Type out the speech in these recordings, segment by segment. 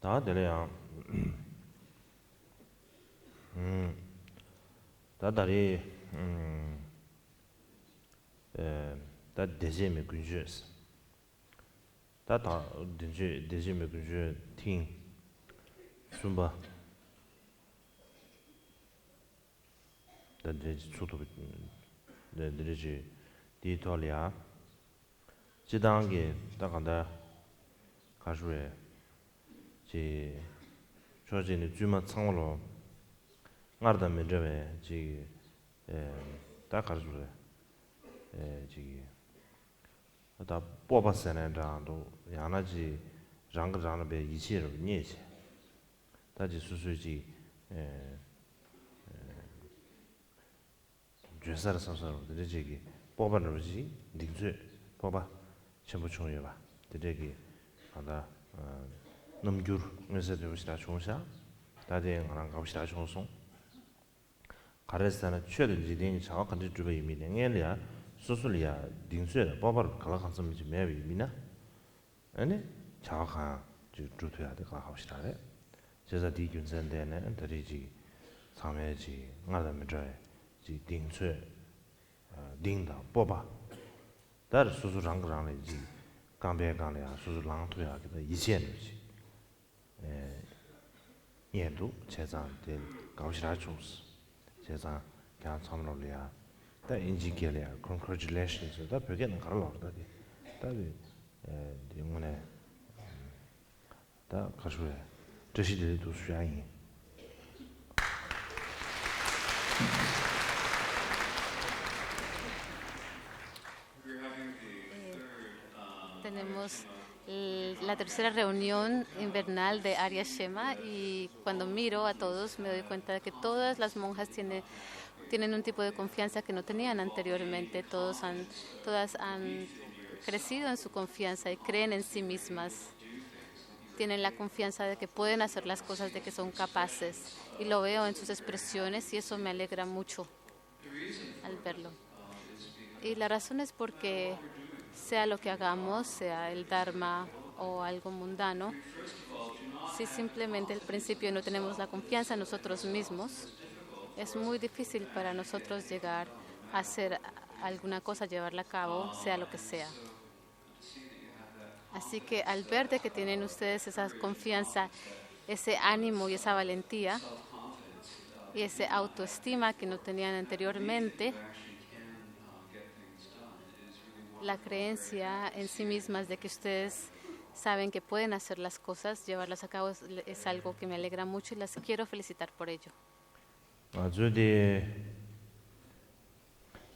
다 되려야 다다리 다 대제메 군주스 다다 대제메 군주 팅 숨바 다 대지 초도 네 드리지 디토리아 지당게 다간다 가주에 지 조진의 주마 창으로 나르다 면접에 다 가주래 지 다 뽑았으나도 야나지 장그장의 이치를 니지 다지 수수지 죄사를 써서 되지 뽑아는 거지 닉즈 뽑아 전부 중요해 봐 되게 하다 넘규 메시지 오시다 좋으셔 다들 하나 가보시다 좋으송 가르스타는 최대지 된 정확한 주변 의미는 소소리아 딩쇠의 법을 가락한 섬지 매비미나 아니 정확한 주도해야 될 거 하시다 제가 디균선대는 드리지 상해지 나다면 지 딩쇠 딩다 뽑아 다른 소소랑 그랑이지 강배강이야 소소랑 토야게 이제는지 얘도 제자한테 가시라 좋스 제자 그냥 참로리아 다 인지결이야 congratulations 다 벽에는 가라라다디 다비 영문에 다 가수에 저시들도 수양이 Tenemos la tercera reunión invernal de Arya Shema y cuando miro a todos me doy cuenta de que todas las monjas tienen un tipo de confianza que no tenían anteriormente. Todas han crecido en su confianza y creen en sí mismas. Tienen la confianza de que pueden hacer las cosas, de que son capaces. Y lo veo en sus expresiones y eso me alegra mucho al verlo. Y la razón es porque sea lo que hagamos, sea el Dharma o algo mundano, si simplemente al principio no tenemos la confianza en nosotros mismos, es muy difícil para nosotros llegar a hacer alguna cosa, llevarla a cabo, sea lo que sea. Así que al ver de que tienen ustedes esa confianza, ese ánimo y esa valentía y ese autoestima que no tenían anteriormente, la creencia en sí mismas de que ustedes saben que pueden hacer las cosas, llevarlas a cabo, es algo que me alegra mucho y las quiero felicitar por ello. 아주디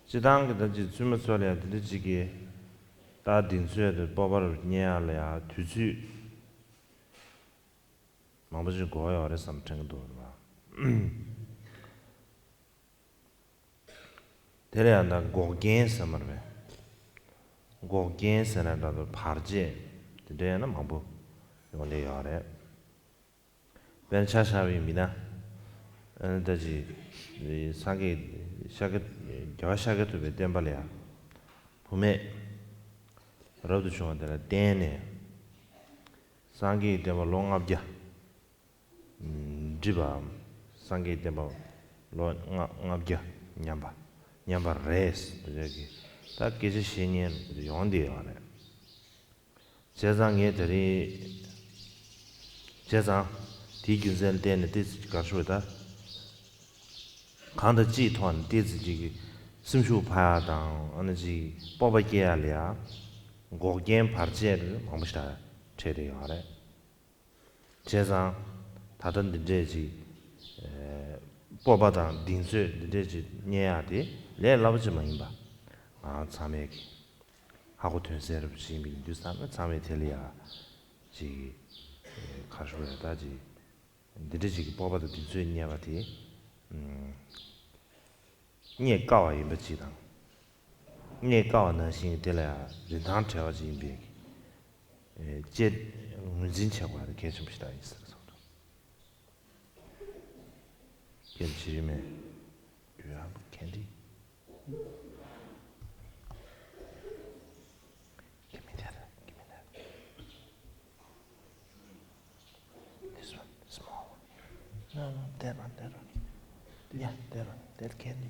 지당게다지 주무소리야 들지기 다 딘수에도 뽑아를 냐려야 투지 마무지 고요 어레 삼청도 봐 데려한다 고겐 섬을 고겐스나도 파르제 되는 방법 이거네 야래 벤차샤비입니다. 다지 이 상게 샤게 겨샤게도 베덴발이야. 봄에 로드 중원들 데네 상게 데모 롱압자 지바 상게 데모 롱압자 냠바 레스 저기 딱 계시 신년 용디요 안에 제장애들이 제장 디규전 때는 디스 가수다 간다 지团 디스지 심슈 파야당 어느지 뽑아게야랴 고겐 파르제를 맘시다 체대요 아래 제장 다른 데지 뽑아당 딘스 데지 녀야디 레라브지만인바 아 참에 하고 된세를 지미 뉴스는 참에 텔리아 지 가수다지 데지 뽑아도 딘스 녀야디你高也不记得，你高能行得了，人堂条件别，这人情话的开始不是大意思了，跟其实没，有啊，肯定。Give me that. Yeah, that candy.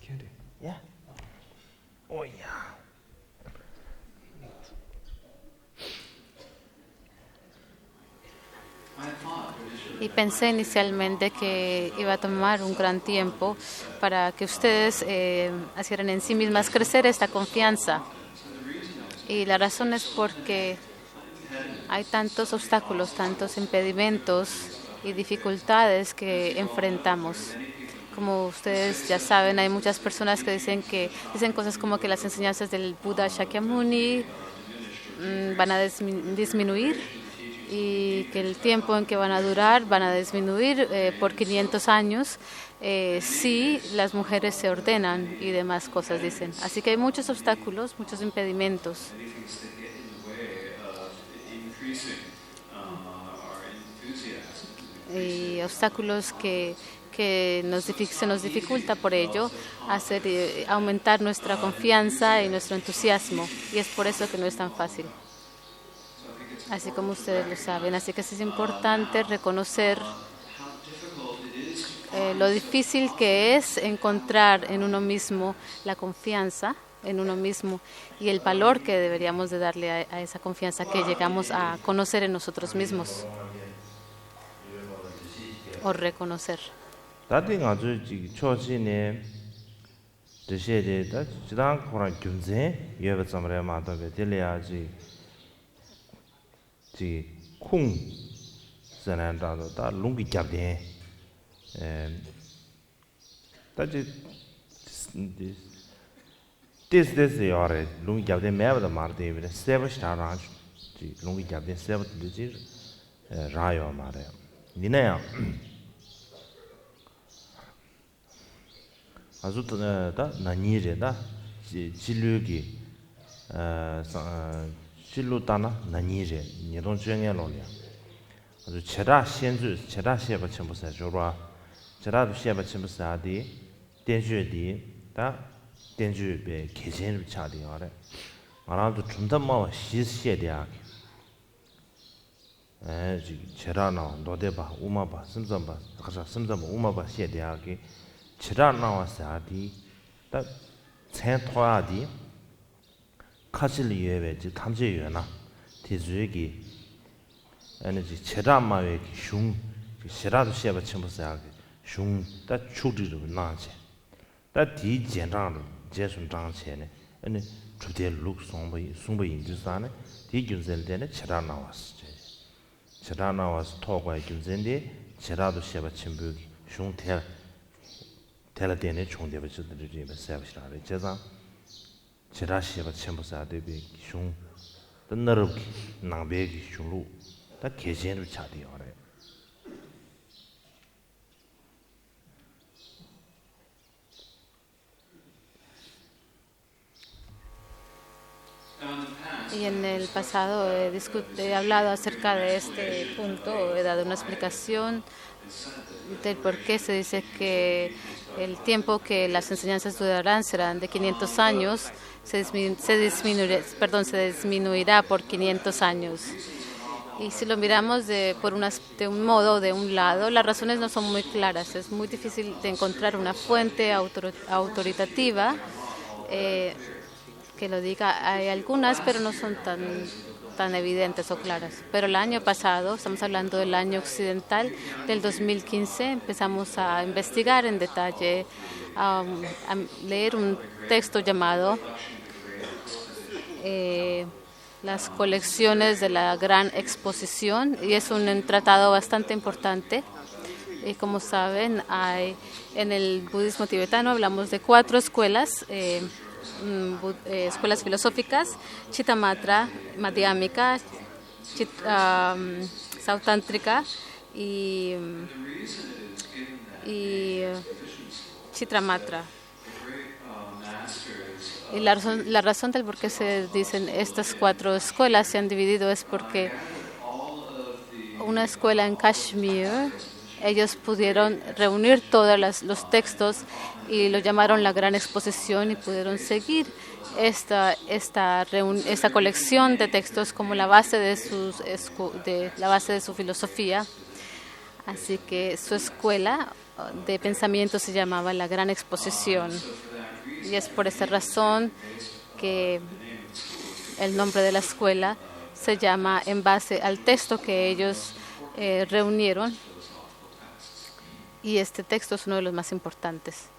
Candy. Yeah. Oh yeah. Y pensé inicialmente que iba a tomar un gran tiempo para que ustedes hicieran en sí mismas crecer esta confianza. Y la razón es porque hay tantos obstáculos, tantos impedimentos y dificultades que enfrentamos. Como ustedes ya saben, hay muchas personas que dicen cosas como que las enseñanzas del Buda Shakyamuni van a disminuir y que el tiempo en que van a durar van a disminuir por 500 años si las mujeres se ordenan y demás cosas dicen. Así que hay muchos obstáculos, muchos impedimentos. Y obstáculos que se nos dificulta por ello hacer aumentar nuestra confianza y nuestro entusiasmo, y es por eso que no es tan fácil, así como ustedes lo saben. Así que es importante reconocer lo difícil que es encontrar en uno mismo la confianza en uno mismo y el valor que deberíamos de darle a esa confianza que llegamos a conocer en nosotros mismos o reconocer. 다들 아주 초지네 대시에 다 지단 코란 균제 예베 점래 마도베 딜리아지 지쿵 선한다도 다 룽기 잡데 다지 this yore 룽기 잡데 매버도 마르데 베 세버 스타라 지 룽기 잡데 세버 딜지 라요 마레 니네야 아주 다 나니레다 진료기 진료다나 나니레 니론 중에로냐 아주 제라 현주 제라 셰바 첨부사 조라 제라도 셰바 첨부사디 대주디 다 대주베 계전을 차디 아래 말아도 준다마 시시에디야 제라나 너데바 우마바 심점바 가서 심점 우마바 시에디야기 chira nawa saadi da chen toya di kachil yuewe ji tamche yue na ti zuye ki chira mawe ki shung shira du sheba chenpo saadi shung da chukdi rupi na che da di jen rang ru je sun zhang che ne chukde luk sungpa yin ju sa ne di gyun zen de ne chira nawa si che chira nawa si tokwa gyun zen de chira du sheba chenpo ki shung tel 텔라데네 총대버지들이 세브시라래 제가 지라시바 첨부사데비 슝 던너럽기 나베기 슝루 다 계제를 차디요래 Y en el pasado he hablado acerca de este punto, he dado una explicación del por qué se dice que el tiempo que las enseñanzas durarán serán de 500 años, se disminuirá por 500 años. Y si lo miramos de un modo, de un lado, las razones no son muy claras. Es muy difícil de encontrar una fuente autoritativa que lo diga. Hay algunas, pero no son tan evidentes o claras. Pero el año pasado, estamos hablando del año occidental, del 2015, empezamos a investigar en detalle, a leer un texto llamado Las colecciones de la Gran Exposición, y es un tratado bastante importante. Y como saben, en el budismo tibetano hablamos de 4 escuelas, escuelas filosóficas: Chittamatra, Madhyamika, Sautántrica y Chittamatra. Y la razón del por qué se dicen estas 4 escuelas se han dividido es porque una escuela en Kashmir, ellos pudieron reunir todos los textos y lo llamaron la Gran Exposición, y pudieron seguir esta colección de textos como la base de su filosofía. Así que su escuela de pensamiento se llamaba la Gran Exposición. Y es por esa razón que el nombre de la escuela se llama en base al texto que ellos reunieron. Y este texto es uno de los más importantes.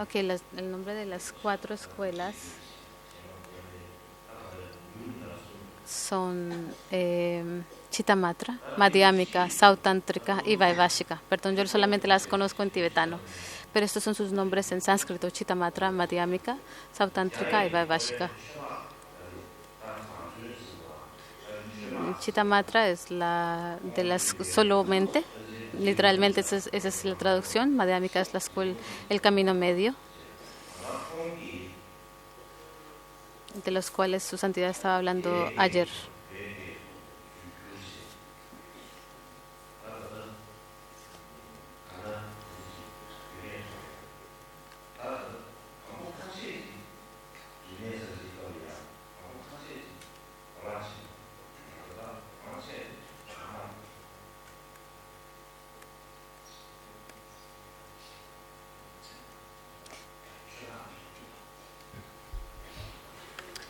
Ok, el nombre de las 4 escuelas son Chittamatra, Madhyamika, Sautántrica y Vaivashika. Perdón, yo solamente las conozco en tibetano, pero estos son sus nombres en sánscrito: Chittamatra, Madhyamika, Sautántrica y Vaivashika. Chittamatra es la de las solamente, literalmente esa es la traducción. Madhyamika es la escuela, el camino medio, de los cuales su santidad estaba hablando ayer.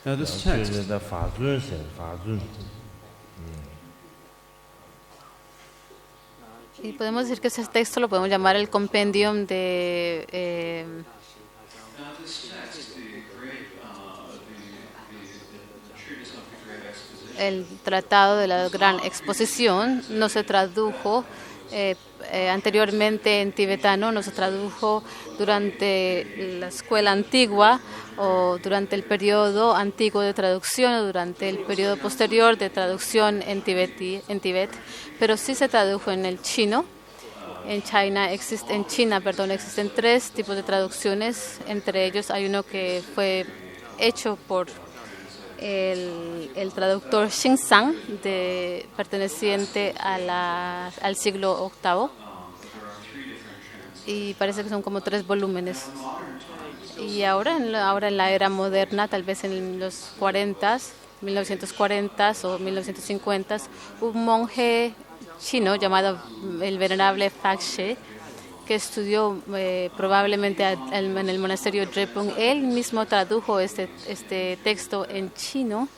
Now this text, Y podemos decir que ese texto lo podemos llamar el compendium de now this text, the treatise on future grave exposition, el tratado de la Gran Exposición. No se tradujo anteriormente en tibetano, no se tradujo durante la escuela antigua o durante el periodo antiguo de traducción o durante el periodo posterior de traducción en Tibet, pero sí se tradujo en el chino. En China existen 3 tipos de traducciones. Entre ellos hay uno que fue hecho por el traductor Xingzang, perteneciente al siglo VIII, y parece que son como 3 volúmenes. Y ahora en la era moderna, tal vez en los 1940 o 1950, un monje chino llamado el venerable Faxie, que estudió probablemente en el monasterio Drepung. Él mismo tradujo este texto en chino,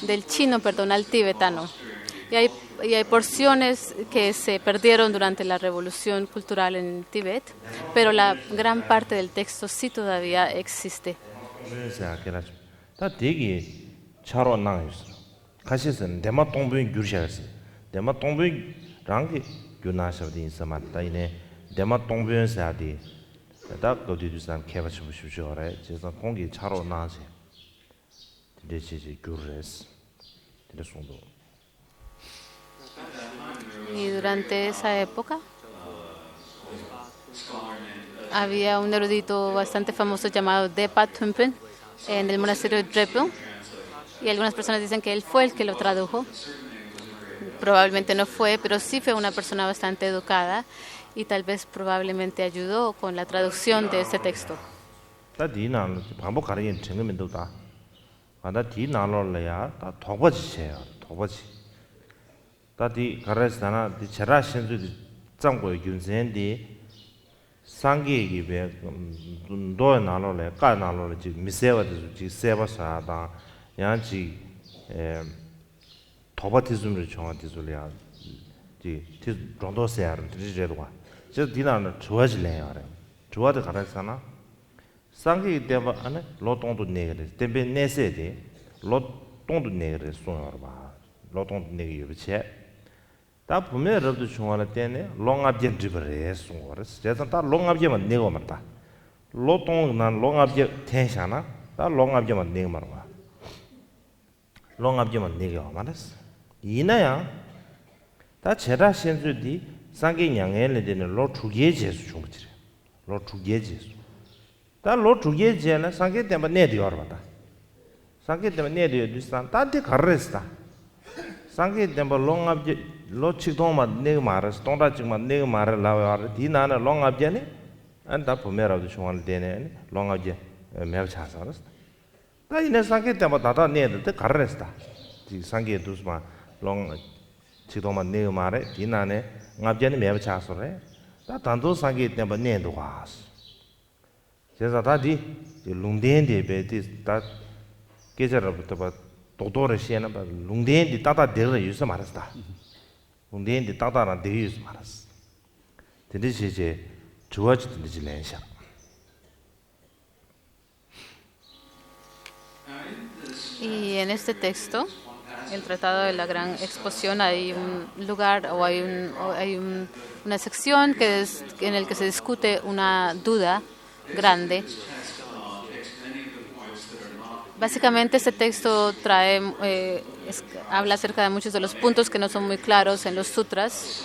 del chino, al tibetano. Y hay porciones que se perdieron durante la revolución cultural en Tíbet, pero la gran parte del texto sí todavía existe. Y durante esa época había un erudito bastante famoso llamado Depa Tumpen en el monasterio de Drepung, y algunas personas dicen que él fue el que lo tradujo. Probablemente no fue, pero sí fue una persona bastante educada y tal vez probablemente ayudó con la traducción de este texto. 다디 가라스다나 디 체라 신주디 짱고 윤센디 상계기 베 도 나로래 까 나로래 지 미세와도 지 세바사다 양지 에 도바티즘을 정한티줄이야 지 정도세야를 드리제도가 저 디나는 좋아질래요 알아 좋아도 가라스다나 상계기 때문에 안에 로똥도 내게 템베 내세데 로똥도 내게 소요 봐 로똥도 내게 요비체 다 보면 여러분들 중앙에 때네 롱압제 드브레 송거스 제가 다 롱압제만 내고 말다 로똥 난 롱압제 텐샤나 다 롱압제만 내고 말아 롱압제만 내고 말았어 이나야 다 다 제라 신주디 상계 양해를 되는 로 주게 제수 중부지래. 로 주게 제수. 다로 주게 제는 상계 때문에 내디어 봐다. 상계 때문에 내디어 뒤산 다디 가르스다. 상계 때문에 롱압지 로 치동만 내가 말았어. 동다직만 내가 말을 나와 디나는 롱압제네. 안다 보면라도 중앙을 되네. 롱압제 매우 차서스. 다 이내 상계 때문에 다다 내들 때 가르스다. 이 상계 두스마 롱 치동만 내가 말해 디나네 압제네 매우 차서래. 다 단도 상계 때문에 내도 와스. 그래서 다디 롱덴데 베디 다 계절부터 봐 도도를 시에는 봐 롱덴데 따다 데를 유서 말았다. 롱덴데 따다나 데 유서 말았어. 근데 이제 좋아지든지 렌샤. Y en este texto, el Tratado de la Gran Exposición, hay un lugar o una sección en el que se discute una duda grande. Básicamente este texto habla acerca de muchos de los puntos que no son muy claros en los sutras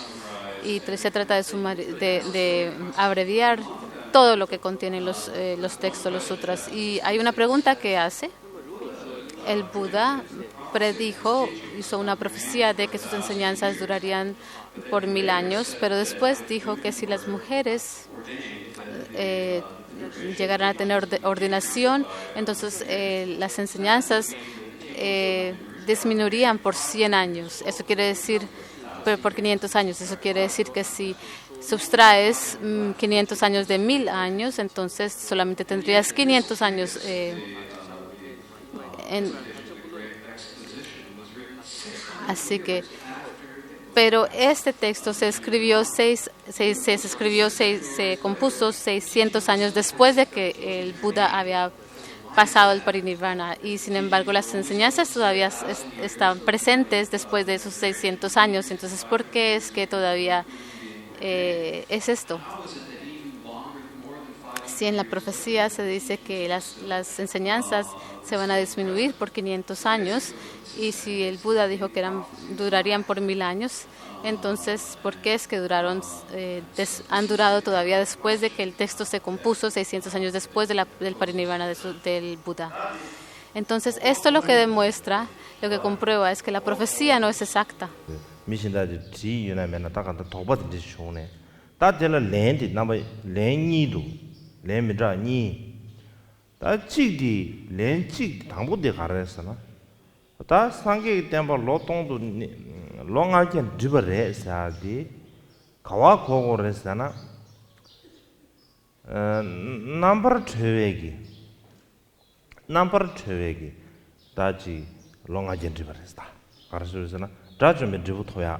y se trata de abreviar todo lo que contienen los textos, los sutras. Y hay una pregunta que hace. El Buda hizo una profecía de que sus enseñanzas durarían por 1000 años, pero después dijo que si las mujeres llegaran a tener ordenación, entonces las enseñanzas disminuirían por 100 años. Eso quiere decir, por 500 años. Eso quiere decir que si subtraes 500 años de 1000 años, entonces solamente tendrías 500 años. Así que, pero este texto se compuso 600 años después de que el Buda había pasado el parinirvana y sin embargo las enseñanzas todavía están presentes después de esos 600 años. Entonces, ¿por qué es que todavía es esto? Si en la profecía se dice que las enseñanzas se van a disminuir por 500 años y si el Buda dijo que durarían por 1000 años, entonces ¿por qué es que han durado todavía después de que el texto se compuso 600 años después del parinirvana del Buda? Entonces esto lo que demuestra, lo que comprueba es que la profecía no es exacta. 렌미자 니 다치디 렌치 당보데 가르스나 다 상계 템버 로통도 롱아겐 디버레사디 가와 고고레스나 넘버 2기 다지 롱아겐 디버레스다 가르스나 다좀에 디부토야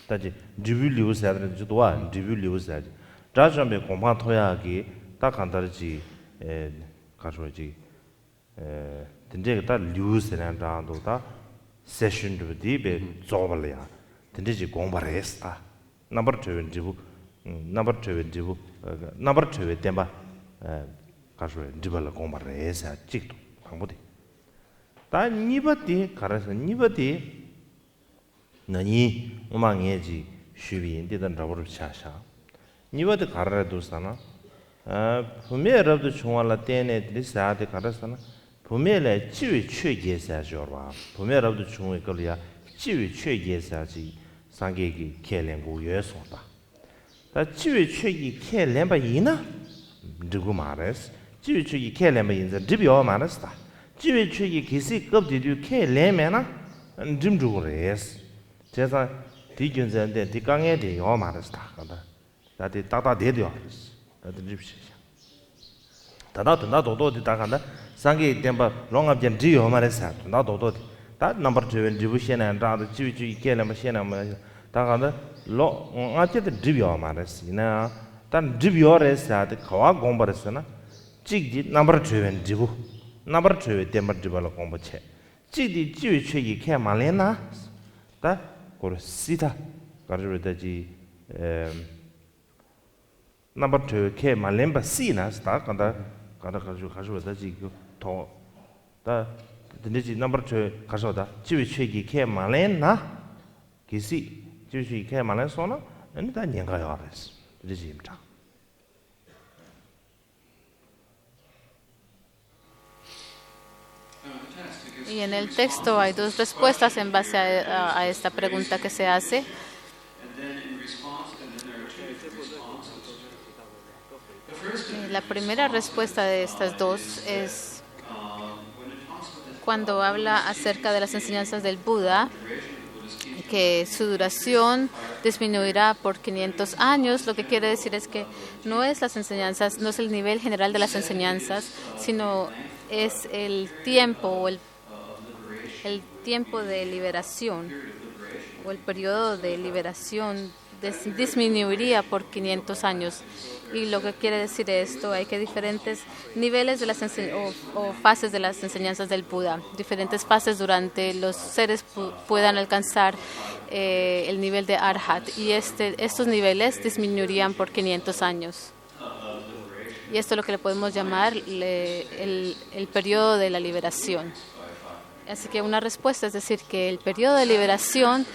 다지 디빌리우스야들 주도와 디빌리우스야지 다좀에 공방토야기 다 간다르지 가서지 근데 다 뉴스란다도 다 세션도 디베 조발이야 근데지 공부했다 넘버 2 지부 넘버 2 지부 넘버 2 템바 가서 디발라 공부해서 찍도 방법이 다 니버디 가서 니버디 너니 오망해지 쉬비인데던 저거를 차샤 니버디 가라도 사나 부메럽도 중앙라 때네 리사데 가라서나 부메래 지위 최계사죠와 부메럽도 중앙에 걸이야 지위 최계사지 상계기 계랭고 예소다 다 지위 최기 계랭바 이나 누구 말했어 지위 최기 계랭바 인자 디비어 말했다 지위 최기 기시 급디류 계랭메나 dim주고레스 제가 디균전데 디강에데 요 말했다 간다 다디 따다 대려 다다 나도도 다간다 상계 템바 롱압젠 디요 말했어 나도도 다 넘버 2 디부션에 다도 지위지 계레마 셴나마 다간다 로 아체데 디비요 말했으나 단 디비요레서 가와 공부했으나 찍지 넘버 2 디부 넘버 2 템바 디발로 공부체 찍디 지위 최기 개 말레나 다 고르 시다 가르르다지 number 2 ke malemba sina sta kada 가지고 다지 더다 근데지 number 2 가서다 지위 최기 개 말레나 기시 지시 개만해서는 아니다 년가야 알았어. 리지임장. Y en el texto hay dos respuestas en base a esta pregunta que se hace. And then in response, and then there are two different responses. The first is La primera respuesta de estas dos es when it talks about the cuando habla acerca de las enseñanzas del Buda, duration of the Buddha's teaching. que su duración disminuirá por 500 años. Lo que quiere decir es que no es las enseñanzas, no es el nivel general de las enseñanzas, sino es el tiempo o el tiempo de liberación o el periodo de liberación disminuiría por 500 años. Y lo que quiere decir esto, hay que diferentes niveles de las o fases de las enseñanzas del Buda, diferentes fases durante los seres puedan alcanzar el nivel de Arhat, y estos niveles disminuirían por 500 años. Y esto es lo que le podemos llamar el periodo de la liberación. Así que una respuesta es decir que el periodo de liberación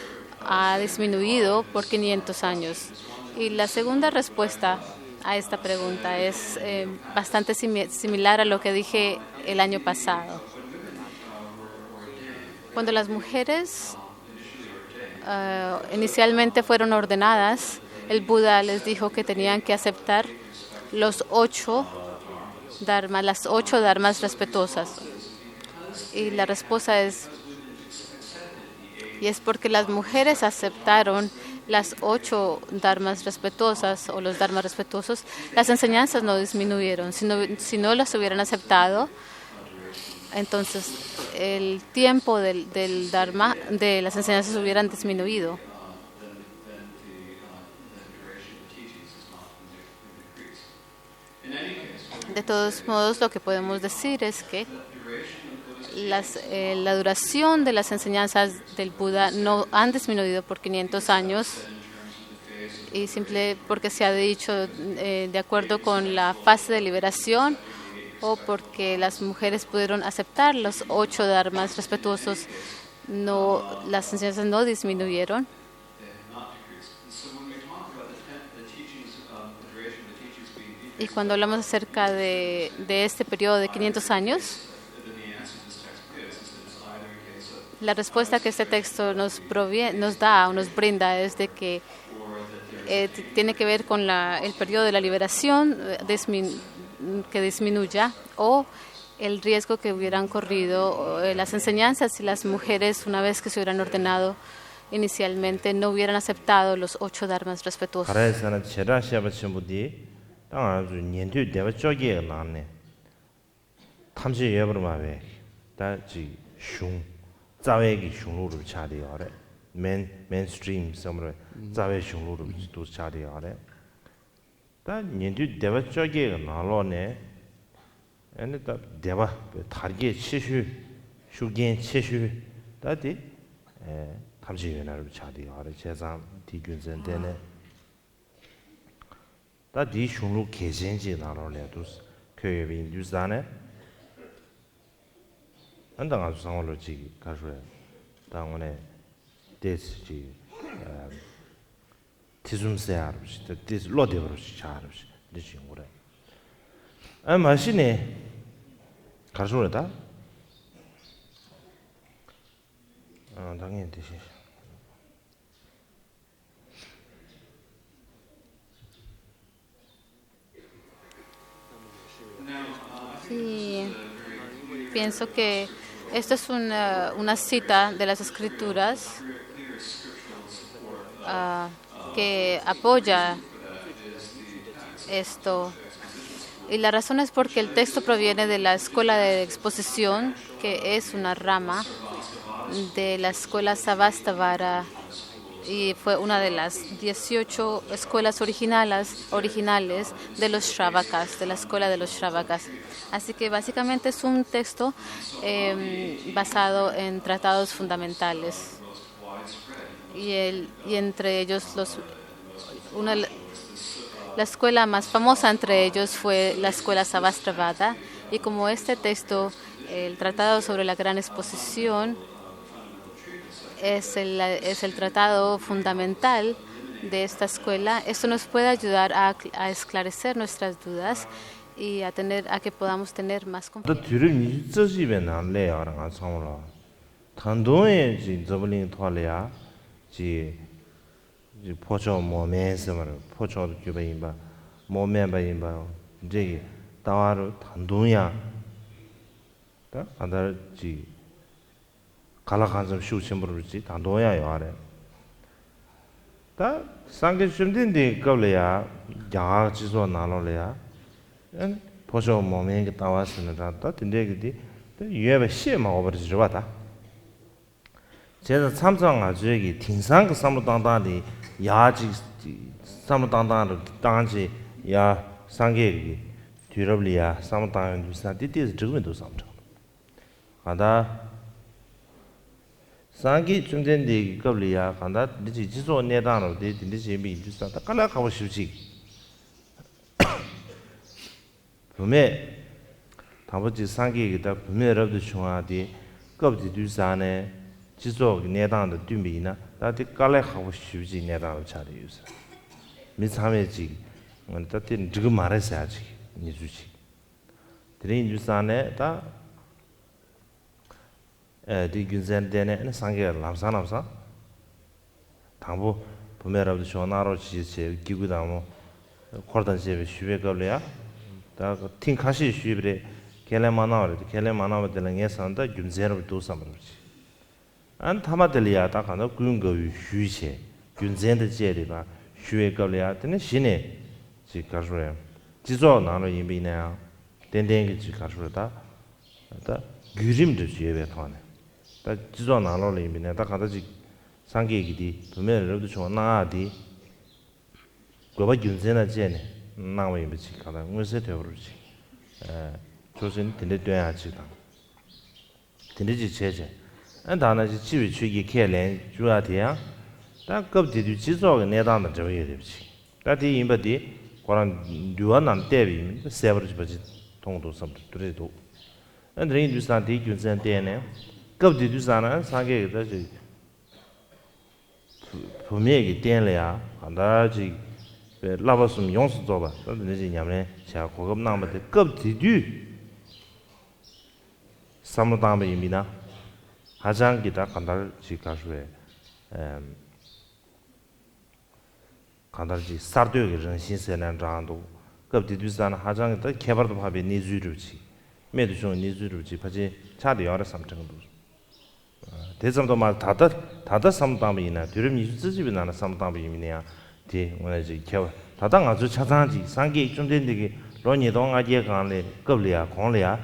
ha disminuido por 500 años. Y la segunda respuesta a esta pregunta es bastante similar a lo que dije el año pasado. Cuando las mujeres inicialmente fueron ordenadas, el Buda les dijo que tenían que aceptar las 8 dharmas respetuosas. Y la respuesta es porque las mujeres aceptaron las 8 dharmas respetuosas o los dharmas respetuosos, las enseñanzas no disminuyeron. Si no las hubieran aceptado, entonces el tiempo del dharma, de las enseñanzas hubieran disminuido. De todos modos, lo que podemos decir es que la duración de las enseñanzas del Buda no han disminuido por 500 años, y simple porque se ha dicho de acuerdo con la fase de liberación o porque las mujeres pudieron aceptar los 8 dharmas respetuosos, las enseñanzas no disminuyeron. Y cuando hablamos acerca de este periodo de 500 años, la respuesta que este texto nos da o nos brinda es de que tiene que ver con el periodo de la liberación que disminuya, o el riesgo que hubieran corrido las enseñanzas si las mujeres, una vez que se hubieran ordenado inicialmente, no hubieran aceptado los 8 dharmas respetuosos. 자외기 흉루를 차리어래. mainstream somewhere 자외 흉루를 또 차리어래. 다 년도 대바 쪽에 나로네. 근데 다 대바 다르게 치슈 슈겐 치슈 다디 탐지 연화를 차리어래. 제상 디균전되네. 다디 흉루 개전지 나로네. 또 교회빈 유산에 안당 아주 상황으로 지기 가셔야 당원에 데스지 티즘세아르시 데스 로데브르시 차르시 리싱고래 아 마시네 가셔야다 당연히 되시 Sí, pienso que esto es una cita de las Escrituras que apoya esto. Y la razón es porque el texto proviene de la escuela de exposición, que es una rama de la escuela Savastavara, y fue una de las 18 escuelas originales de los Shravakas, de la escuela de los Shravakas. Así que básicamente es un texto basado en tratados fundamentales. Y entre ellos, la escuela más famosa entre ellos fue la escuela Savastavada. Y como este texto, el tratado sobre la gran exposición, es el tratado fundamental de esta escuela. Esto nos puede ayudar a esclarecer nuestras dudas y a que podamos tener más 더 confianza. 뒤를 니즈집에 난래야랑 안 상으로 단도에 지 저블링 토알이야 지 포초 모멘스 말 포초 규베인바 모멘바인바 이제 다와로 단도야 다 안달지 갈라간점 쇼심부르지 단도야 요아래 다 상계 춤딘데 거래야 야 지소 나로래야 포쇼 모멘게 따왔으나 다 딘데기디 유에베 시에마 오버지 좋았다 제가 참상 아주 여기 팅상 그 사무당당이 야지 사무당당으로 당지 야 상계기 뒤럽리야 사무당은 비슷한 디디스 적으면도 삼죠 가다 상기 중된데 겁리야 간다 니지 지소 내단으로 디디지 미주스다 깔라 가고 싶지 분명 다버지 상기기다 분명히 중앙디 겁지 뒤산에 지속 내단의 뒷미나 다들 깔래 하고 싶지 내단을 차리유서 미참에지 다들 지금 말했어야지 니주지 드린 주산에 다 디균센데네 상계가 남산남사 당부 분명히 전화로 지지 기구다모 코르단시에 쉬베 걸려야 다 팅카시 쉬브레 켈레마나를 되는 예산다 균제로 도삼르지 안 타마들이야 다 가는 군거위 휴세 균젠의 제리바 휴에 걸려야 되는 신에 지가주래 지조 나노 임비냐 덴덴게 지가주다 다 규림도 지에베 토네 다 지조 나노 임비냐 다 가다지 상계기디 도매를 좀 나아디 그거 균젠의 제네 나와 임비지 가다 무슨 되어버지 조선 딘데 돼야지다 딘데지 제제 안다나지 지위 취기 개련 주야대야 다 급디디 지속의 내단의 저게 되지 다디 임바디 고란 류안난 대비 세버지 버지 통도 섬도 그래도 안드린 주산 대균선 때네 급디디 주산은 상계에 다지 분명히 된래야 안다지 라바스um 용스 줘봐 너네 냐면 제가 고급 나한테 급디디 삼노담의 의미나 하장기다 간달 지가수에 간달지 사르도의 정신세는 장도 급디두산 하장기다 개발도 합의 니주르지 매도 좀 니주르지 바지 차리 여러 삼정도 대점도 말 다다 삼담이나 드림 이수집이 나는 삼담이 의미냐 디 오늘지 겨 다당 아주 차상지 상기 좀 된데 로니동 아제 간래 급리야 공리야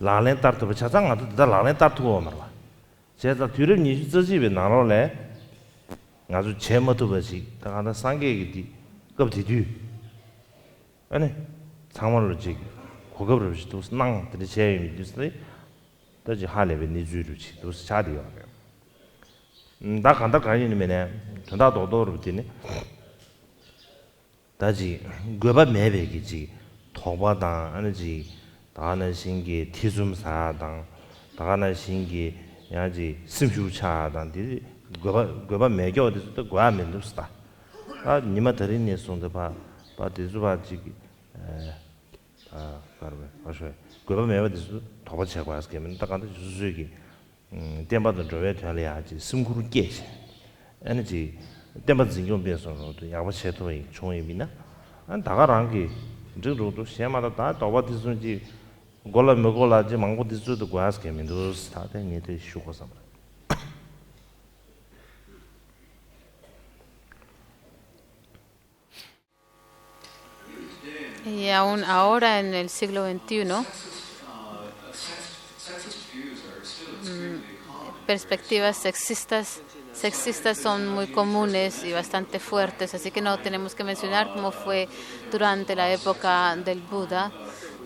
라렌 따르도 차상 아주 다 라렌 따르고 말아 제가 드림 이수집이 나로래 아주 제모도 버지 다 하나 상계기 급디디 아니 상말로 지 고급으로 지도 낭 들이 제임이 있으니 다지 할레베 니주르지 도스 차디요 나 간다 가니면에 전다 도도로 되네 다지 괴바 매베기지 토바당 아니지 다는 신기 티숨사당 다는 신기 야지 심슈차당 디 괴바 매겨도 과면도 스타 아 니마 드린네 손도 봐 디주바지 바로 맞아요 괴바 매베도 토바 제과스 게면 딱 간다 주수기 템바도 저에 달려야지 심구를 깨시 에너지 템바도 좀 배서도 야바 쳇도이 총이미나 안 다가랑기 저도 시마다 다 도바디스지 골라 먹올라지 망고디스도 과스 게면도 스타데 니데 쇼고서 Y aún ahora en el siglo XXI, perspectivas sexistas son muy comunes y bastante fuertes, así que no tenemos que mencionar cómo fue durante la época del Buda,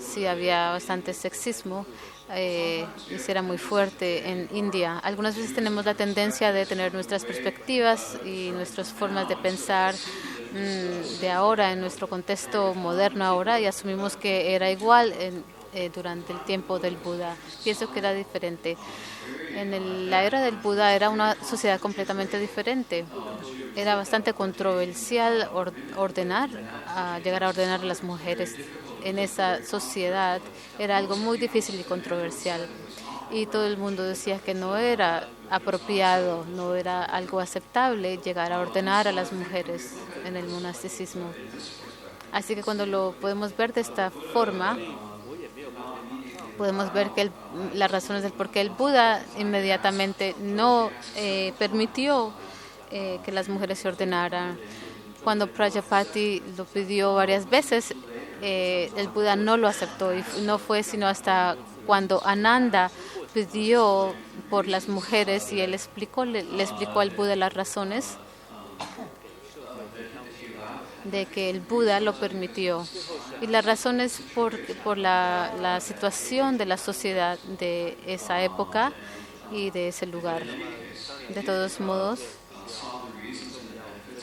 sí había bastante sexismo, y sí era muy fuerte en India. Algunas veces tenemos la tendencia de tener nuestras perspectivas y nuestras formas de pensar de ahora, en nuestro contexto moderno ahora, y asumimos que era igual durante el tiempo del Buda. Pienso que era diferente. La era del Buda era una sociedad completamente diferente. Era bastante controversial llegar a ordenar a las mujeres en esa sociedad. Era algo muy difícil y controversial. Y todo el mundo decía que no era apropiado, no era algo aceptable llegar a ordenar a las mujeres en el monasticismo. Así que cuando lo podemos ver de esta forma, podemos ver que las razones del por qué el Buda inmediatamente no permitió que las mujeres se ordenaran. Cuando Prajapati lo pidió varias veces, el Buda no lo aceptó y no fue sino hasta cuando Ananda pidió por las mujeres y él le explicó al Buda las razones de que el Buda lo permitió. Y las razones por la situación de la sociedad de esa época y de ese lugar. De todos modos,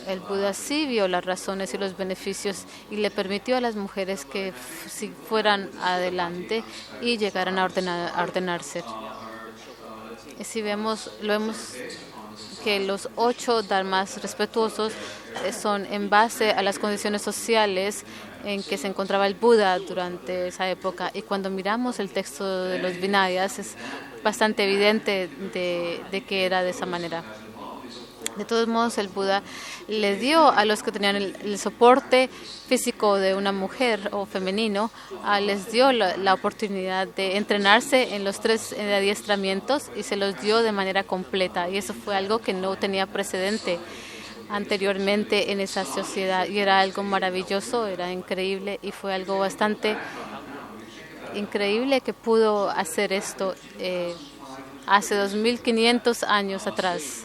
el Buda sí vio las razones y los beneficios y le permitió a las mujeres que si fueran adelante y llegaran a ordenarse. Y si vemos que los 8 dharmas respetuosos son en base a las condiciones sociales en que se encontraba el Buda durante esa época. Y cuando miramos el texto de los Vinayas es bastante evidente de que era de esa manera. De todos modos, el Buda le dio a los que tenían el soporte físico de una mujer o femenino, les dio la oportunidad de entrenarse en los 3 adiestramientos y se los dio de manera completa. Y eso fue algo que no tenía precedente anteriormente en esa sociedad. Y era algo maravilloso, era increíble y fue algo bastante increíble que pudo hacer esto hace 2500 años atrás.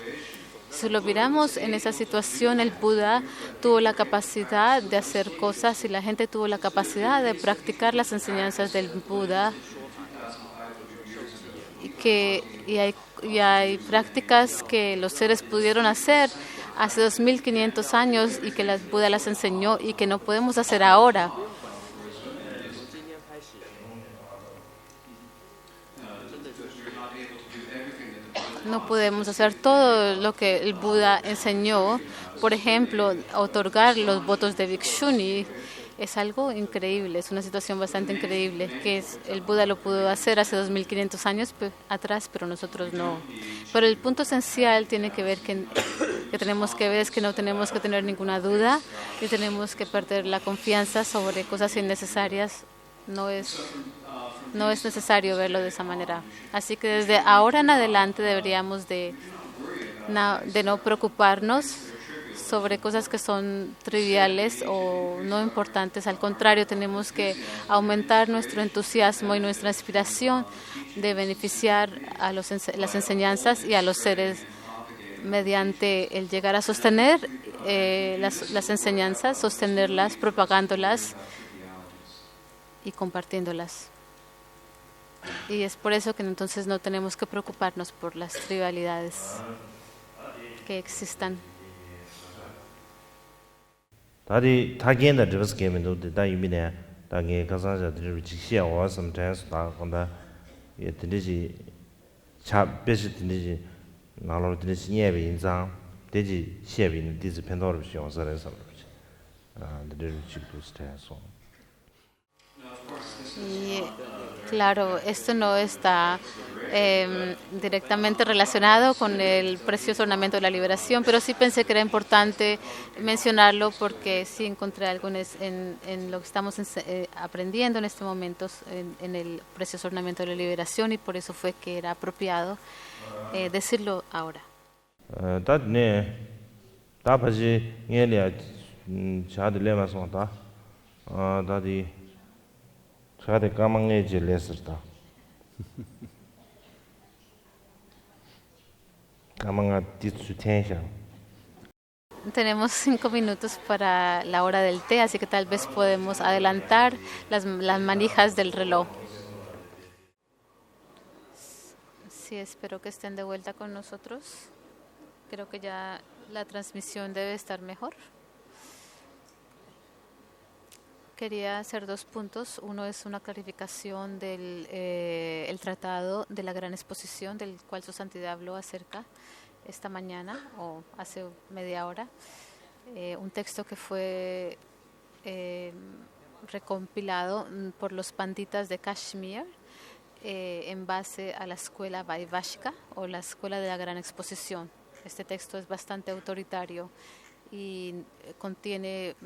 Si lo miramos en esa situación, el Buda tuvo la capacidad de hacer cosas y la gente tuvo la capacidad de practicar las enseñanzas del Buda. Y hay prácticas que los seres pudieron hacer hace 2500 años y que el Buda las enseñó y que no podemos hacer ahora. No podemos hacer todo lo que el Buda enseñó. Por ejemplo, otorgar los votos de Bhikshuni es algo increíble, es una situación bastante increíble, que el Buda lo pudo hacer hace 2500 años atrás, pero nosotros no. Pero el punto esencial tiene que ver que tenemos que ver es que no tenemos que tener ninguna duda y tenemos que perder la confianza sobre cosas innecesarias. No es necesario verlo de esa manera. Así que desde ahora en adelante deberíamos de no preocuparnos sobre cosas que son triviales o no importantes. Al contrario, tenemos que aumentar nuestro entusiasmo y nuestra inspiración de beneficiar a las enseñanzas y a los seres mediante el llegar a sostener las enseñanzas, sostenerlas, propagándolas y compartiéndolas. Y es por eso que entonces no tenemos que preocuparnos por las trivialidades que existan. 다디 타겐다 저스 게임도 다 이미네 다게 가사자 드르비 지시야 와서 트랜스 다 건다 예 드리지 차 베시 드리지 나로 드리지 예비 인상 되지 시에비는 디즈 펜도르 시원서래서 드르비 지도 스트레스. Y claro, esto no está directamente relacionado con el precioso ornamento de la liberación, pero sí pensé que era importante mencionarlo porque sí encontré algo en lo que estamos aprendiendo en este momento, en el precioso ornamento de la liberación, y por eso fue que era apropiado decirlo ahora. Tenemos 5 minutos para la hora del té, así que tal vez podemos adelantar las manijas del reloj. Sí, espero que estén de vuelta con nosotros. Creo que ya la transmisión debe estar mejor. Quería hacer 2 puntos. Uno es una clarificación del el tratado de la Gran Exposición, del cual Su Santidad habló acerca esta mañana o hace media hora. Un texto que fue recompilado por los panditas de Kashmir en base a la escuela Vaivashika o la escuela de la Gran Exposición. Este texto es bastante autoritario y contiene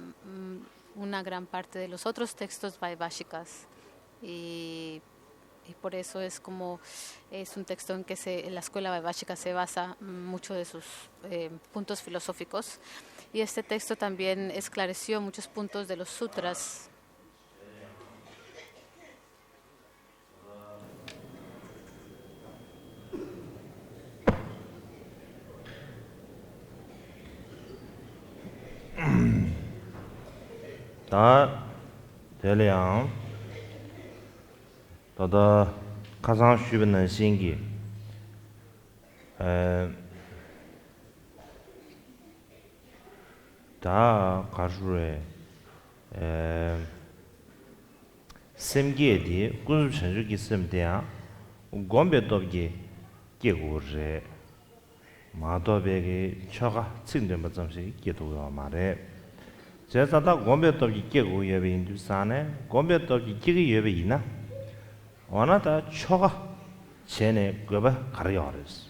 una gran parte de los otros textos Vaivashikas y por eso es un texto en que la escuela Vaivashika se basa mucho de sus puntos filosóficos, y este texto también esclareció muchos puntos de los sutras. 다 대량 더더 가상 수변의 신기 다 가수에 semgiedi kuzub chanju ki semdea gombe dobgi gegure madobegi choga tsingden bazamsi geduwa mare 제사다 곰베떡이 깨고 예배 인두산에 곰베떡이 끼기 예배 이나 원하다 초가 쟤네 그거 가려어스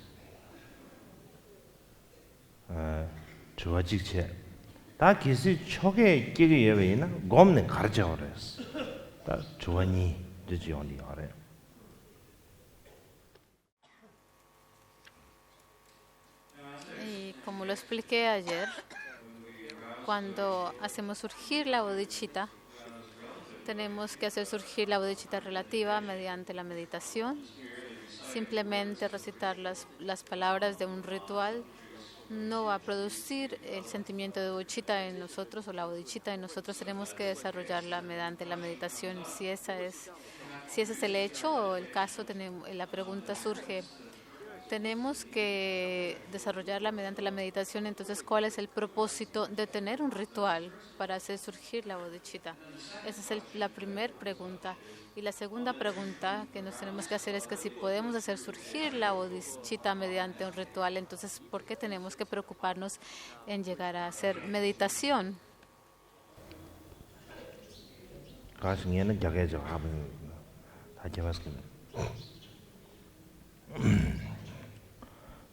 좋아지체 다 기시 초게 끼기 예배 이나 곰네 가르쳐어스 다 좋아니 되지오니 아래 Y como lo expliqué ayer, cuando hacemos surgir la bodhicitta, tenemos que hacer surgir la bodhicitta relativa mediante la meditación. Simplemente recitar las palabras de un ritual no va a producir el sentimiento de bodhicitta en nosotros o la bodhicitta en nosotros. Tenemos que desarrollarla mediante la meditación. Si ese es el hecho o el caso, la pregunta surge: tenemos que desarrollarla mediante la meditación, entonces ¿cuál es el propósito de tener un ritual para hacer surgir la bodhicitta? Esa es la primera pregunta. Y la segunda pregunta que nos tenemos que hacer es que si podemos hacer surgir la bodhicitta mediante un ritual, entonces ¿por qué tenemos que preocuparnos en llegar a hacer meditación?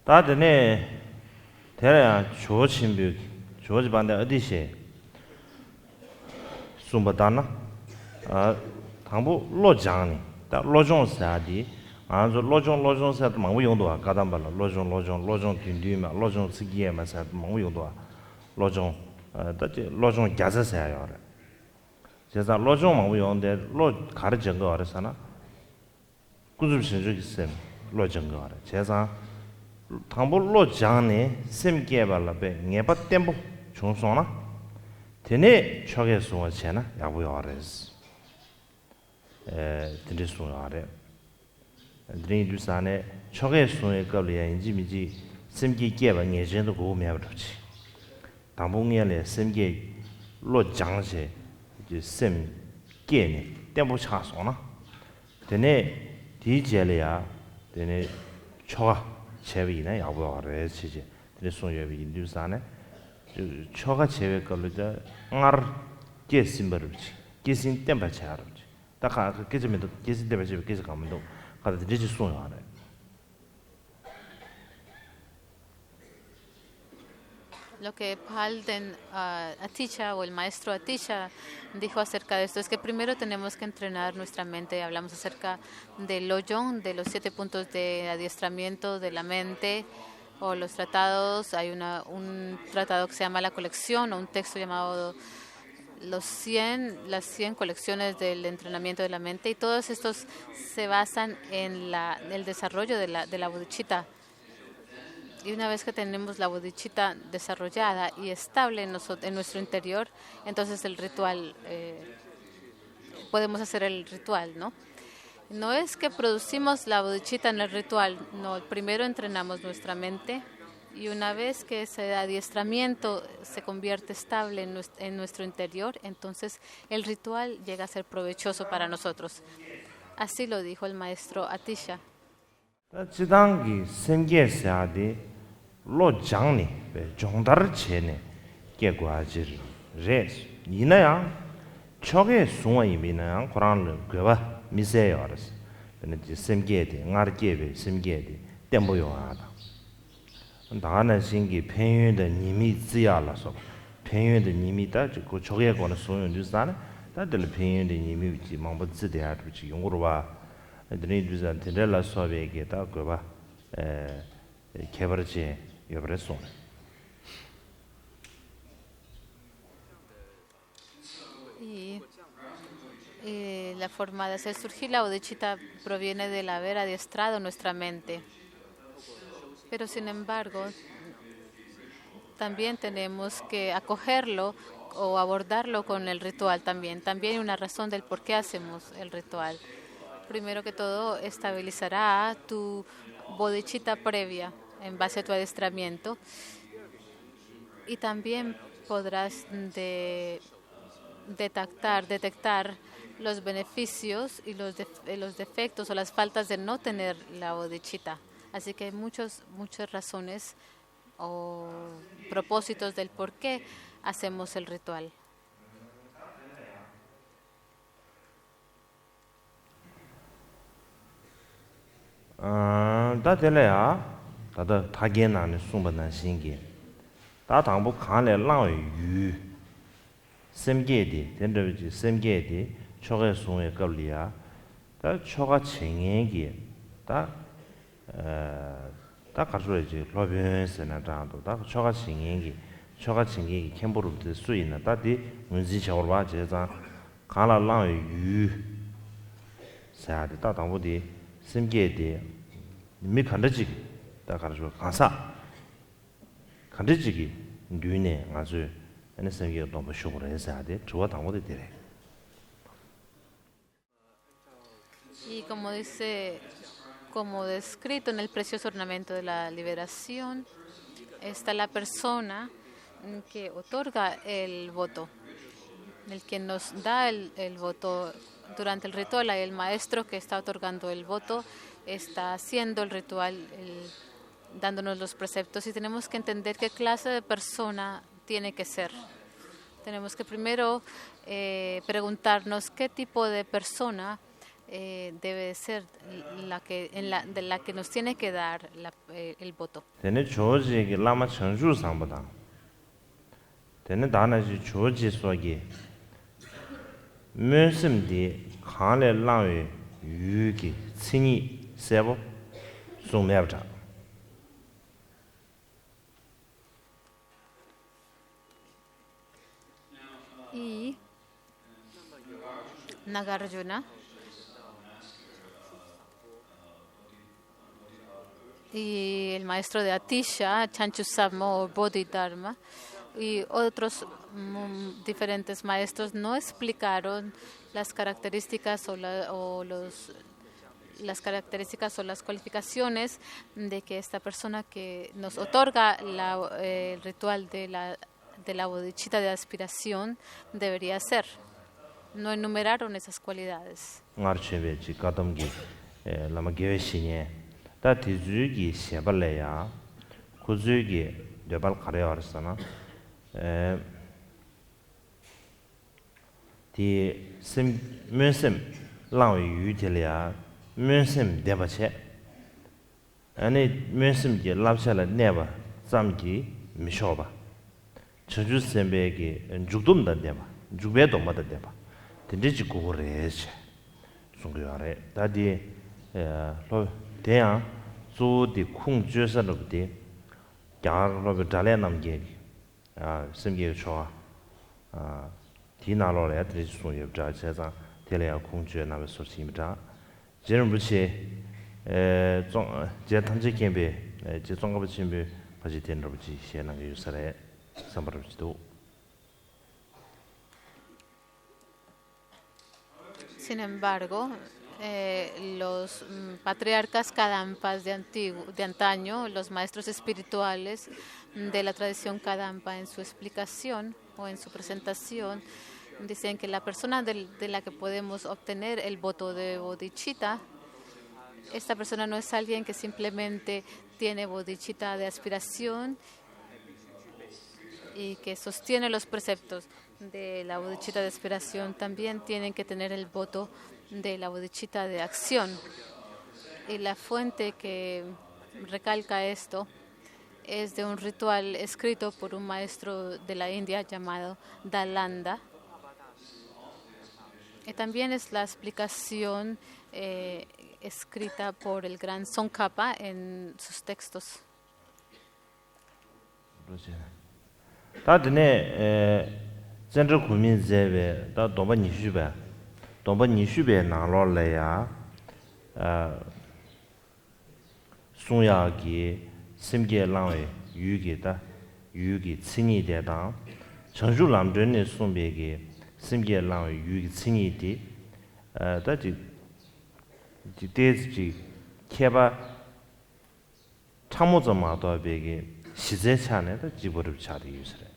다드네 대야 조침비 조지반데 어디시 숨바다나 당부 로장니 다 로종사디 아주 로종사도 망우용도아 가담발로 로종 딘디마 로종 스기에마 사 망우용도아 로종 다지 로종 야자사야요 제가 로종 망우용데 로 가르친 거 알았잖아 꾸줍신주 있음 로정 거 알아 제가 당불로 장네 셈게발라베 녜바 템보 중소나 되네 초게소와 제나 야부요아레스 드리소아레 드리두산에 초게소의 걸리야 인지미지 셈게게바 녜전도 고메버지 당봉년에 셈게 로 장세 이제 셈게네 템보 차소나 되네 디젤이야 되네 초가 제비나 야부아래 지지 그래서 여기 인두산에 초가 제외 걸로자 앙알 게심버르지 게신 템바차르지 다가 그 게점에도 게신 템바치 게서 가면도 가다 되지 소요하네 Lo que Palden Atisha o el maestro Atisha dijo acerca de esto es que primero tenemos que entrenar nuestra mente. Hablamos acerca del Lojong, de los 7 puntos de adiestramiento de la mente o los tratados. Hay un tratado que se llama La Colección o un texto llamado las 100 colecciones del entrenamiento de la mente, y todos estos se basan en el desarrollo de la bodhicitta. Y una vez que tenemos la bodhicitta desarrollada y estable en nuestro interior, entonces el ritual, podemos hacer el ritual, ¿no? No es que producimos la bodhicitta en el ritual, no, primero entrenamos nuestra mente Y una vez que ese adiestramiento se convierte estable en nuestro interior, entonces el ritual llega a ser provechoso para nosotros. Así lo dijo el maestro Atisha. 다 지당기 생계사디 로장니 정다르 체네 깨과지 레스 이나야 초게 송아이미나 코란을 그바 미세요르스 근데 생계디 나르게베 생계디 땜보요하다 다나 신기 편유의 님이 지야라서 편유의 님이다 그 저게 거는 소용주사는 다들 편유의 님이 있지 뭐뭐 지대야 그렇지 용으로 봐 드린 주산 텐델라 소베게 다 그바 개버지 여버렸어 Y la forma de hacer surgir la bodhicitta proviene del haber adiestrado nuestra mente. Pero sin embargo, también tenemos que acogerlo o abordarlo con el ritual también. También hay una razón del por qué hacemos el ritual. Primero que todo, estabilizará tu bodhicitta previa en base a tu adiestramiento. Y también podrás detectar los beneficios y los defectos o las faltas de no tener la bodhicitta. Así que hay muchas razones o propósitos del por qué hacemos el ritual. 다들래야 다다 타게나는 숨바난 신기 다 당부 칸레 랑유 셈게디 된더지 셈게디 초게 송에 걸리야 다 초가 칭행기 다 가져야지 로빈스나 장도 다 초가 칭행기 캠보르드 수이나 다디 문지 저와 제자 칸라 랑유 사디 다 당부디 셈게디 미 간다지기 다 가르쳐 가사 간다지기 뉘네 아주 에네스게 너무 쇼를 해야 돼. 좋아 당고도 되래. Y como descrito en el precioso ornamento de la liberación, está la persona que otorga el voto, el que nos da el voto durante el ritual. Hay el maestro que está otorgando el voto, está haciendo el ritual, dándonos los preceptos, y tenemos que entender qué clase de persona tiene que ser. Tenemos que primero preguntarnos qué tipo de persona debe ser de la que nos tiene que dar el voto. Tene choji ki lama changju sambada. Tene dana ji choji sogi. Mönsim di khanle langwe yu ki tsini sebo sumebja. Y Nagarjuna y el maestro de Atisha, Chanchusamo o Bodhidharma, y otros diferentes maestros no explicaron las características las características o las cualificaciones de que esta persona que nos otorga el ritual de la bodhicitta de aspiración debería ser. No enumeraron esas cualidades. 다 디주기 셰발레야 고주기 레발 카레어스나 디 심면심 랑유텔이야 면심 대바체 아니 면심게 랍샤라 네바 잠기 미쇼바 저주sembe기 죽돔다 대바 죽배도 마다 대바 딘지지 고레체 송교아레 다디 로 대야 조디 쿵주서로디 야로베 달레남게 심게 좋아 디나로레 드리지 소여자 제자 텔레야 쿵주에 나베 소심자 제르부치 제 탐지 캠베 제 종합 준비 바지 된로부지 시에나게 유사레 삼바르지도. Sin embargo, los patriarcas Kadampas de antaño, los maestros espirituales de la tradición Kadampa, en su explicación o en su presentación, dicen que la persona de la que podemos obtener el voto de bodhicitta, esta persona no es alguien que simplemente tiene bodhicitta de aspiración y que sostiene los preceptos de la bodhicitta de aspiración, también tienen que tener el voto de la bodhicitta de acción. Y la fuente que recalca esto es de un ritual escrito por un maestro de la India llamado Dalanda. Y también es la explicación escrita por el gran Tsongkhapa en sus textos. Central Kumin Zebe, Domba Nishube, Nalo Lea, Sunya Gi, Simge Langway, Yugi, Tsini de Dang, Changshu Lam Dren Sumbegi, Simge Langway, Yugi, Tsini di, that is Keba Chamozama Begi, Shize Chane, the Jiburub Chadi user.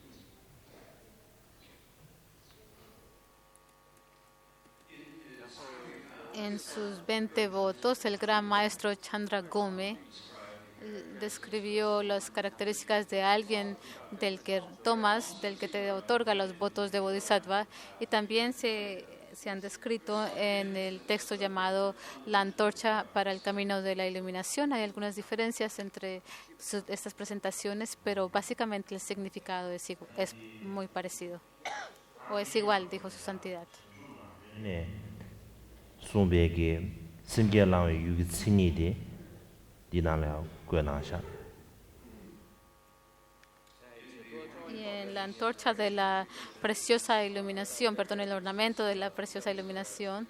En sus 20 votos, el gran maestro Chandra Gome describió las características de alguien del que te otorga los votos de Bodhisattva, y también se han descrito en el texto llamado La Antorcha para el Camino de la Iluminación. Hay algunas diferencias entre estas presentaciones, pero básicamente el significado es muy parecido, o es igual, dijo su santidad. Sumbegi, Simge Langway, Yugi, Tsini di, Dinalao, Guanasha. Y en la antorcha de la preciosa iluminación, el ornamento de la preciosa iluminación,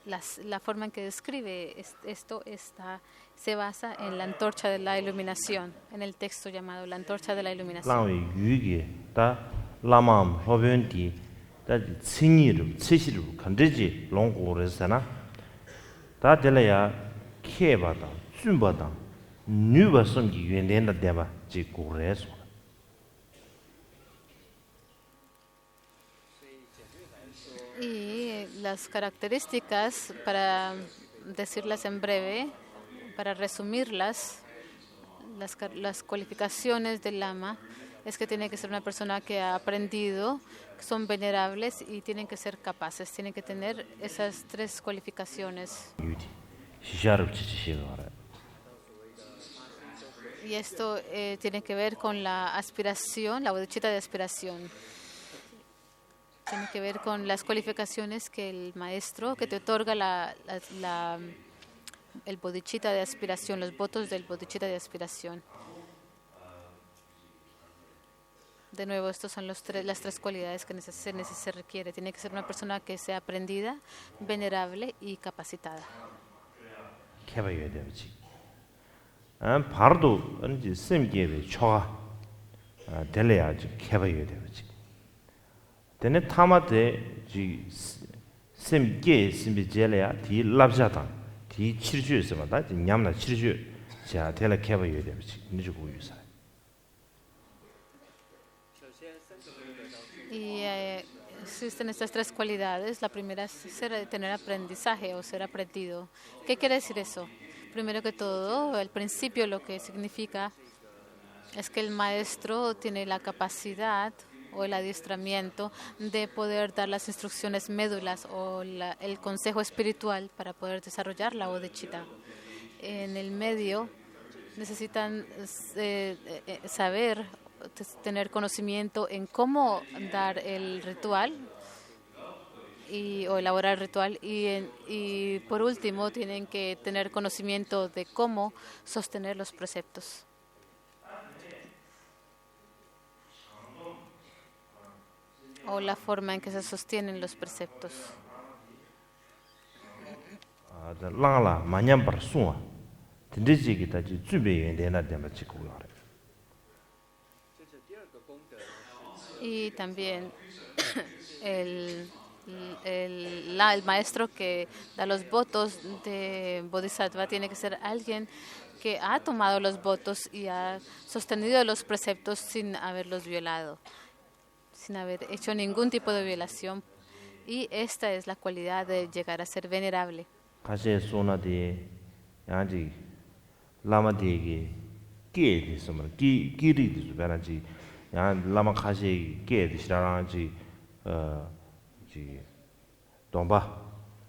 la forma en que describe esto se basa en la antorcha de la iluminación, en el texto llamado La Antorcha de la Iluminación. Langway, Yugi, da Lamam, Robenti, da Tsiniru, Tsishiru, Kandiji, Longhoresana, da Delaya, Kebada, Zumbada. Y las características, para decirlas en breve, para resumirlas, las cualificaciones del lama es que tiene que ser una persona que ha aprendido, que son venerables y tienen que ser capaces, tienen que tener esas 3 cualificaciones. Y esto tiene que ver con la aspiración, la bodhicitta de aspiración. Tiene que ver con las cualificaciones que el maestro, que te otorga el bodhicitta de aspiración, los votos del bodhicitta de aspiración. De nuevo, estas son las 3 cualidades que se requiere. Tiene que ser una persona que sea aprendida, venerable y capacitada. 바로도 언제 쌤게베 초가 될래야지 개봐야 되지. 근데 타마데 지 쌤게 쌤비젤이야 디 랍자다. 디 치르주에서마다 냠나 치르주 자 될래 개봐야 되지. 이제 고유사. Y existen estas 3 cualidades. La primera es tener aprendizaje o ser aprendido. ¿Qué quiere decir eso? Primero que todo, al principio lo que significa es que el maestro tiene la capacidad o el adiestramiento de poder dar las instrucciones médulas o el consejo espiritual para poder desarrollar la bodhicitta. En el medio necesitan saber, tener conocimiento en cómo dar el ritual o elaborar el ritual, y por último tienen que tener conocimiento de cómo sostener los preceptos. O la forma en que se sostienen los preceptos. Y también el maestro que da los votos de Bodhisattva tiene que ser alguien que ha tomado los votos y ha sostenido los preceptos sin haberlos violado, sin haber hecho ningún tipo de violación. Y esta es la cualidad de llegar a ser venerable. 가시에 소나디 양지 라마디에게 깨디 somar 끼리디 베나지 양 라마 가시 깨디 시라랑지 지 동바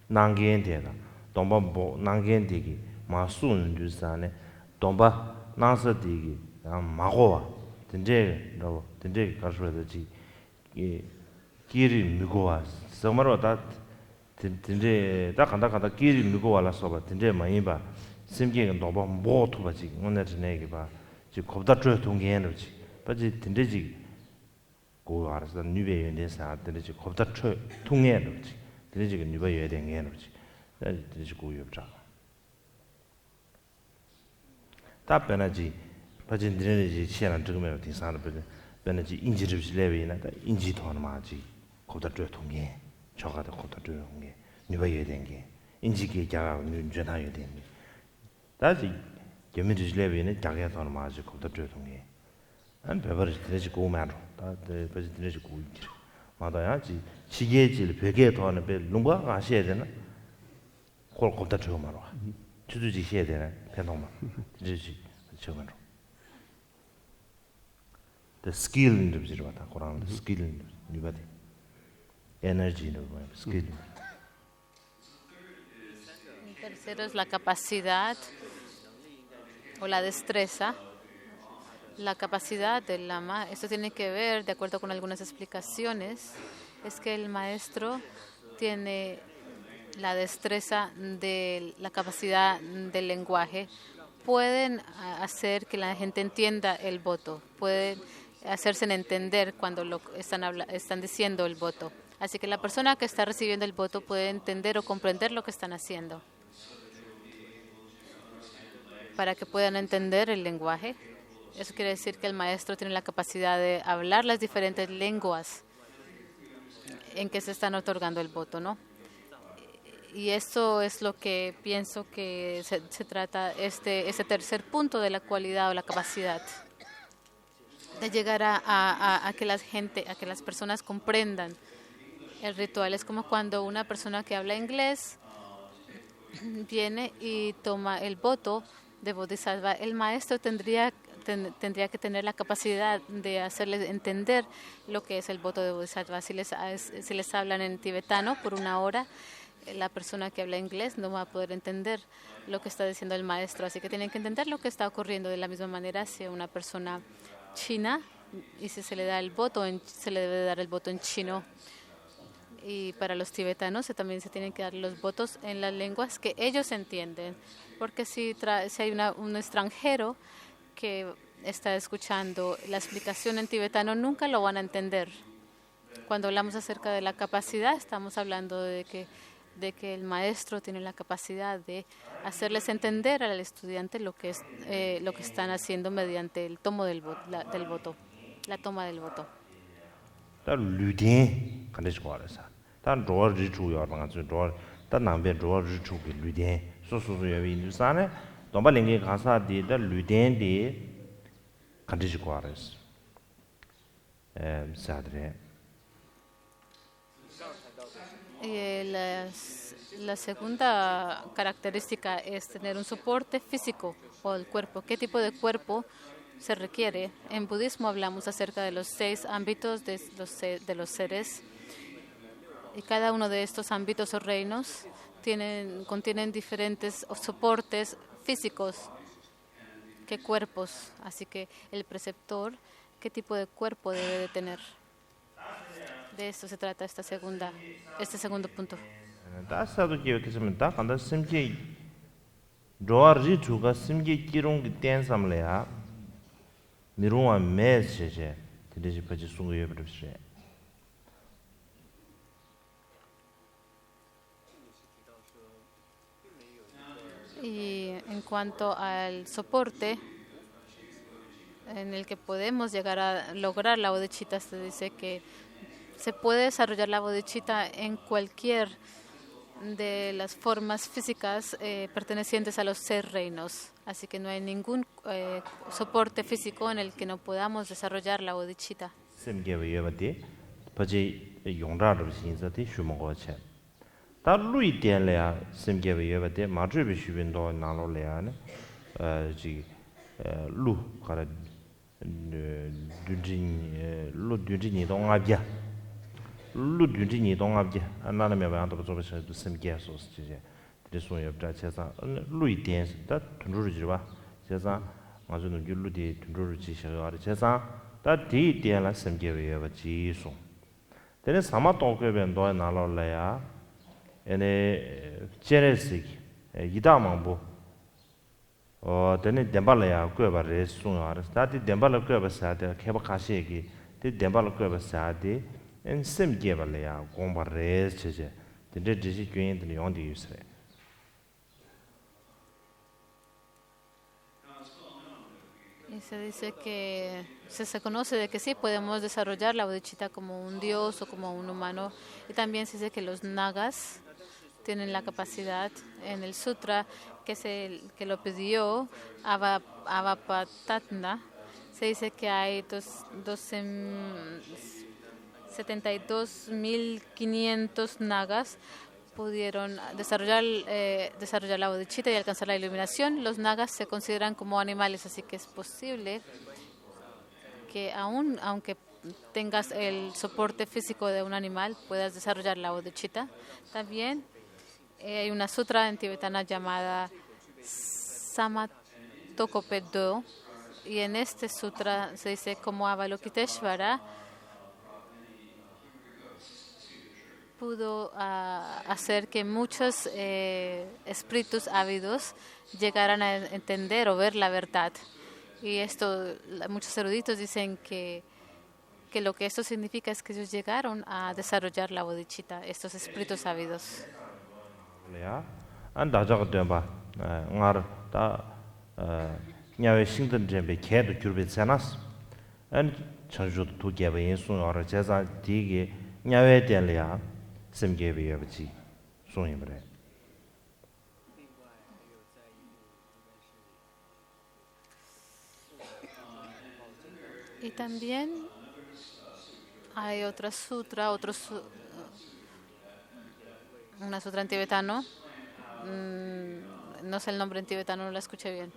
난겐데다 동바 뭐 난겐데기 마수는 주사네 동바 나서디기 마고와 된제로 된제 가르쳐야지 이 끼리 미고와 정말로 다 된제 다 간다 끼리 미고와라 써봐 된제 많이 봐 심기가 너무 뭐 도바지 오늘 내게 봐 지금 겁다 줘 동계에는지 빠지 된제지 고 알아서 뉴베연데서 된제지 겁다 줘 통해는지 된제가 뉴베여야 되는지 된제지 고유업자 답변하지 빠진 된제지 시야는 지금에 뒤산을 버지 변하지 인지를 실례위나 인지 돈 마지 겁다 줘 통해 저가도 겁다 줘 통해 뉴베여야 되는 인지게 자가 윤전하여야 되는 다시 개미들레비는 자기가 더 맞을 것도 되던게 안 배버리 되지 고만로 다 배지 되지 고이지 마다야지 지게질 벽에 더는 배 롱과 아셔야 되나 콜 것도 줘 말아 주주지 해야 되나 배동만 되지 저만로 the skill in the 지르바다 고랑 skill in 뉴바디 energy in the skill Tercero es la capacidad o la destreza. La capacidad del lama, esto tiene que ver, de acuerdo con algunas explicaciones, es que el maestro tiene la destreza de la capacidad del lenguaje. Pueden hacer que la gente entienda el voto, pueden hacerse entender cuando están diciendo el voto. Así que la persona que está recibiendo el voto puede entender o comprender lo que están haciendo. Para que puedan entender el lenguaje. Eso quiere decir que el maestro tiene la capacidad de hablar las diferentes lenguas en que se están otorgando el voto, ¿no? Y esto es lo que pienso que se trata ese tercer punto de la cualidad o la capacidad de llegar a que que las personas comprendan el ritual. Es como cuando una persona que habla inglés viene y toma el voto de Bodhisattva. El maestro tendría que tener la capacidad de hacerles entender lo que es el voto de Bodhisattva. Si les hablan en tibetano por una hora, la persona que habla inglés no va a poder entender lo que está diciendo el maestro. Así que tienen que entender lo que está ocurriendo. De la misma manera, si a una persona china, y si se le da el voto, se le debe dar el voto en chino. Y para los tibetanos también se tienen que dar los votos en las lenguas que ellos entienden. Porque si hay un extranjero que está escuchando la explicación en tibetano, nunca lo van a entender. Cuando hablamos acerca de la capacidad, estamos hablando de que el maestro tiene la capacidad de hacerles entender al estudiante lo que están haciendo mediante el tomo del voto, la toma del voto. 단 조어지 주요가 조 단 남변 조어지 주기 류된 소소소여 인도산에 동발링게 가사디다 류된디 간디지 과레스 사드레 La segunda característica es tener un soporte físico o el cuerpo. ¿Qué tipo de cuerpo se requiere? En budismo hablamos acerca de los 6 ámbitos de los seres. Y cada uno de estos ámbitos o reinos contienen diferentes soportes físicos que cuerpos. Así que el preceptor, ¿qué tipo de cuerpo debe de tener? De esto se trata este segundo punto. 다사도 기억했으면 다 간다 심지 조아르지 주가 심지 기롱 댄삼래야 미롱아 메시제 되지 빠지 숨고여 버렸어. Y en cuanto al soporte en el que podemos llegar a lograr la bodhicitta, se dice que se puede desarrollar la bodhicitta en cualquier de las formas físicas pertenecientes a los 6 reinos. Así que no hay ningún soporte físico en el que no podamos desarrollar la bodhicitta. semgewe yebati paji yongrar sinzati shumogoche ta lui dian le ya semgewe yebati ma zhe shubin do na lo le ya ne ji lu kara dunjin lu dunjin ni dong abya lu dunjin ni dong abya na na me ba ando zo be semge so ji de son yeb da che sa lui dian da tunru ji ba che sa ma zo no lu di tunru ji she ga che sa 다 디디엘라 semgewe ji so tene sama tokwe ben do na lo la ya ene jenesik ida mambo tene dembala ya kwe ba re su ya sta di dembala kwe ba sa de ke ba kashi gi di dembala kwe ba sa de en semgewe la ya gong ba re che je de de ji gyuen de yong de yusre Y se dice que se conoce de que sí podemos desarrollar la bodhicitta como un dios o como un humano. Y también se dice que los nagas tienen la capacidad en el sutra que lo pidió Avapatatna. Se dice que hay 72.500 nagas pudieron desarrollar la bodhicitta y alcanzar la iluminación. Los nagas se consideran como animales, así que es posible que aunque tengas el soporte físico de un animal, puedas desarrollar la bodhicitta. También hay una sutra en tibetana llamada Samatokopeddo, y en este sutra se dice como Avalokiteshvara pudo hacer que muchos espíritus ávidos llegaran a entender o ver la verdad. Y esto, muchos eruditos dicen que lo que esto significa es que ellos llegaron a desarrollar la bodhicitta, estos espíritus ávidos. semgewe yebati sonimbre Y también hay otra sutra, una sutra en tibetano, no sé el nombre en tibetano, no la escuché bien,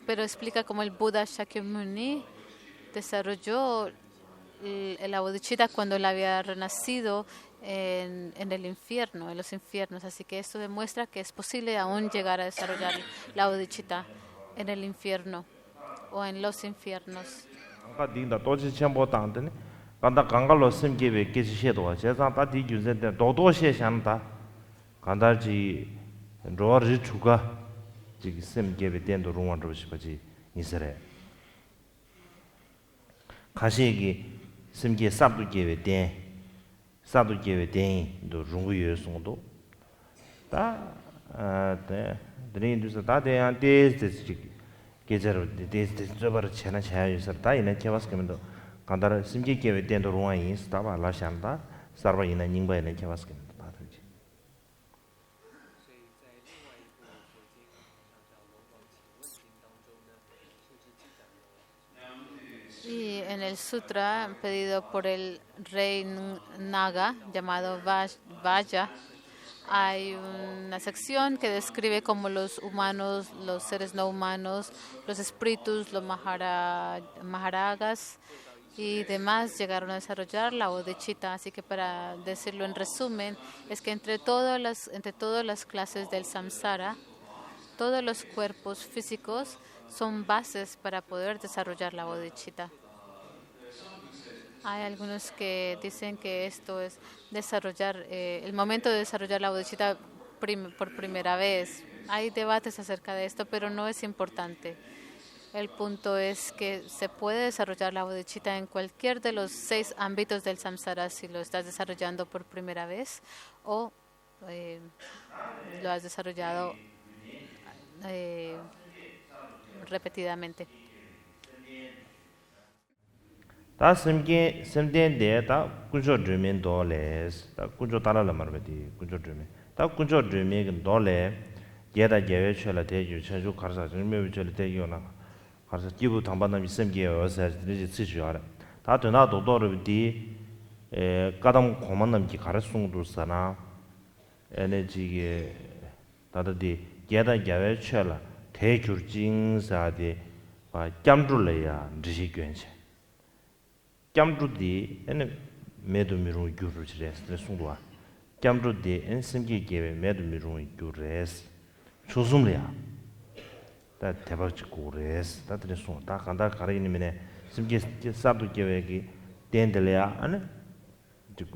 pero explica cómo el Buda Shakyamuni desarrolló la bodhicitta cuando él había renacido en el infierno, en los infiernos. Así que esto demuestra que es posible aún llegar a desarrollar la bodhicitta en el infierno o en los infiernos. semge sabdu gewe den do rungu ye song do ta drin du sa ta de an de gejer de zobar chena cha yu sa ta ina kewas kemen do kandar semge gewe den do runga yin sta ba la shan da sarba ina ningba ina kewas kemen do ta ji Y en el sutra pedido por el rey Naga llamado Vaya, hay una sección que describe cómo los humanos, los seres no humanos, los espíritus, los maharagas y demás llegaron a desarrollar la bodhicitta. Así que para decirlo en resumen, es que entre todas las clases del samsara, todos los cuerpos físicos son bases para poder desarrollar la bodhicitta. Hay algunos que dicen que esto es desarrollar, el momento de desarrollar la bodhicitta por primera vez. Hay debates acerca de esto, pero no es importante. El punto es que se puede desarrollar la bodhicitta en cualquier de los 6 ámbitos del samsara si lo estás desarrollando por primera vez o lo has desarrollado repetidamente. 다 semden de 다 kunjo dremen doles 다 kunjo tala la marvedi kunjo dremen 다 kunjo dremen dole yeda gewe chela de yu chenju karsa me chela de yu na karsa gibu 당반남이 semge 어서 들지 치주하라 다 되나 도도르디 까담 고만남기 가르송도 사나 에너지게 다다디 게다 게외 쳐라 대규진사디 바 짬줄래야 지시 괜찮 짬주디 에네 메도미로 규르지레스 송도아 짬주디 엔심기 게외 메도미로 규레스 조숨래야 다 대박지 고레스 다들 송다 간다 가리니면에 심기 삽도 게외기 덴들래야 아니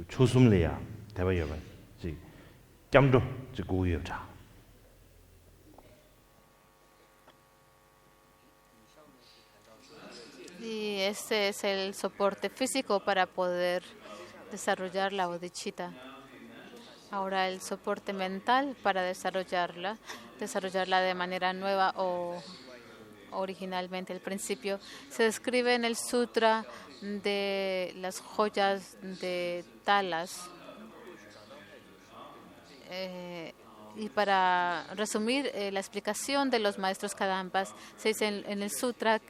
조숨래야 대박이야 지 짬도 지 고유자 Y ese es el soporte físico para poder desarrollar la bodhicitta. Ahora el soporte mental para desarrollarla de manera nueva o originalmente. El principio se describe en el sutra de las joyas de Talas. Y para resumir la explicación de los maestros Kadampas, se dice en el sutra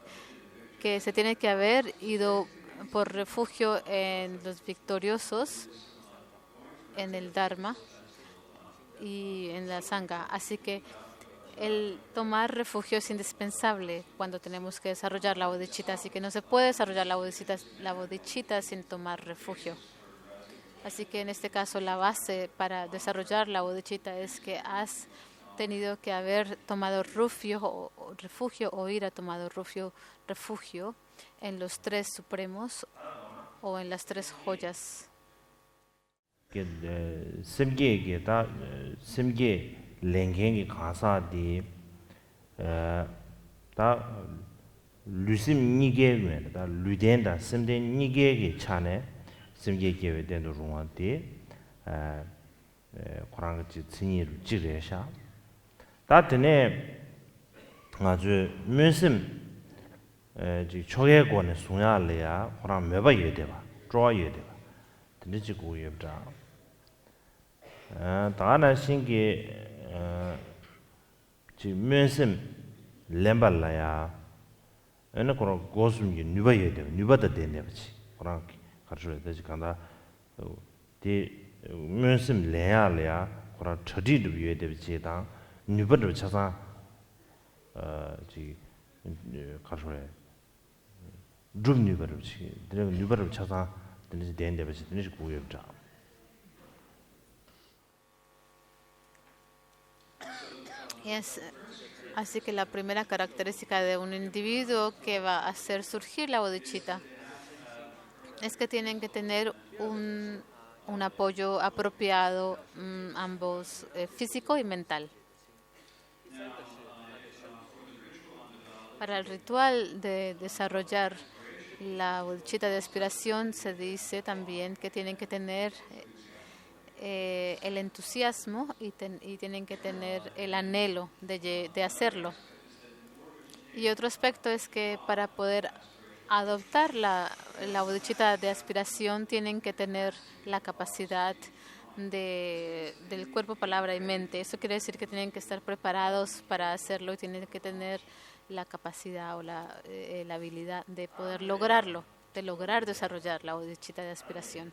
que se tiene que haber ido por refugio en los victoriosos, en el Dharma y en la Sangha. Así que el tomar refugio es indispensable cuando tenemos que desarrollar la bodhicitta. Así que no se puede desarrollar la bodhicitta sin tomar refugio. Así que en este caso la base para desarrollar la bodhicitta es que has tenido que haber tomado refugio o ir a tomado refugio en los tres supremos o en las tres joyas. semge da semge lengengi khasa di da lusim nige me da luden da semden nige ge chane semge ge den do rungwa di kurang ji tsini ru ji re sha 다 드네 아주 무슨 지 초계권의 송야래야 호랑 매바 예대봐 쪼아 예대봐 드니지 고예브다 다나 신기 지 무슨 렘발라야 에나 코로 고스미 뉴바 예대봐 뉴바다 되네버지 호랑 가르쳐야 되지 간다 디 무슨 레야래야 호랑 처디도 예대비지다 뉴버를 찾아 지 가서에 좀 뉴버를 지 내가 뉴버를 찾아 되는지 된데 버지 되는지 고여자 Yes. Así que la primera característica de un individuo que va a hacer surgir la bodhicitta es que tienen que tener un apoyo apropiado, ambos físico y mental. Para el ritual de desarrollar la bodhicitta de aspiración se dice también que tienen que tener el entusiasmo y tienen que tener el anhelo de hacerlo. Y otro aspecto es que para poder adoptar la bodhicitta de aspiración tienen que tener la capacidad del cuerpo, palabra y mente. Eso quiere decir que tienen que estar preparados para hacerlo y tienen que tener la capacidad o la habilidad de poder lograrlo, de lograr desarrollar la bodhicitta de aspiración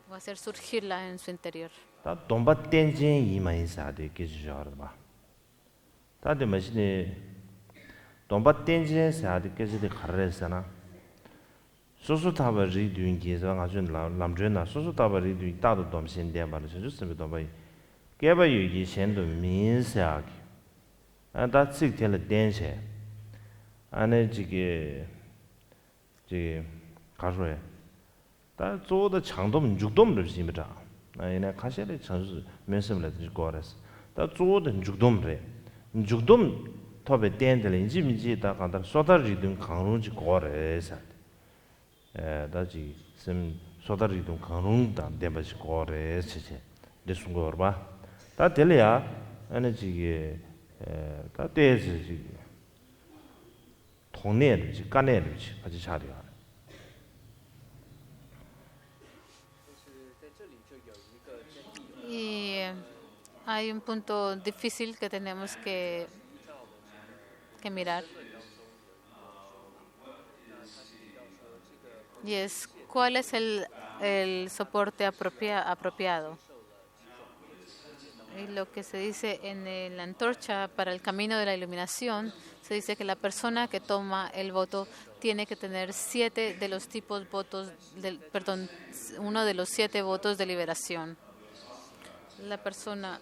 o hacer surgirla en su interior. domba tenjin yimai sa de gejijar ba ta de machine domba tenjin sa de gejide kharresana soso taba ri duin ge za nga jun lam jun na soso taba ri duin da do dom sin de ba le ju se do ba ge ba yu yi shen do min sa ge da tsik de le den she ane ji ge ga shui 다 조도 장돔 죽돔을 심으자 아이나 가셔를 전수 면심을 해 거라서 다 조도 죽돔래 죽돔 톱에 댄들 인지미지 다 간다 소다리든 강론지 거래서 다지 심 소다리든 강론다 데바지 거래서 됐은 거 봐. 다 될이야. 아니 지게 다 돼지 통내르지 까내르지 같이 차려. Y hay un punto difícil que tenemos que mirar. Y es cuál es el soporte apropiado. Y lo que se dice en la antorcha para el camino de la iluminación, se dice que la persona que toma el voto tiene que tener 7 de los tipos votos, uno de los 7 votos de liberación. La persona.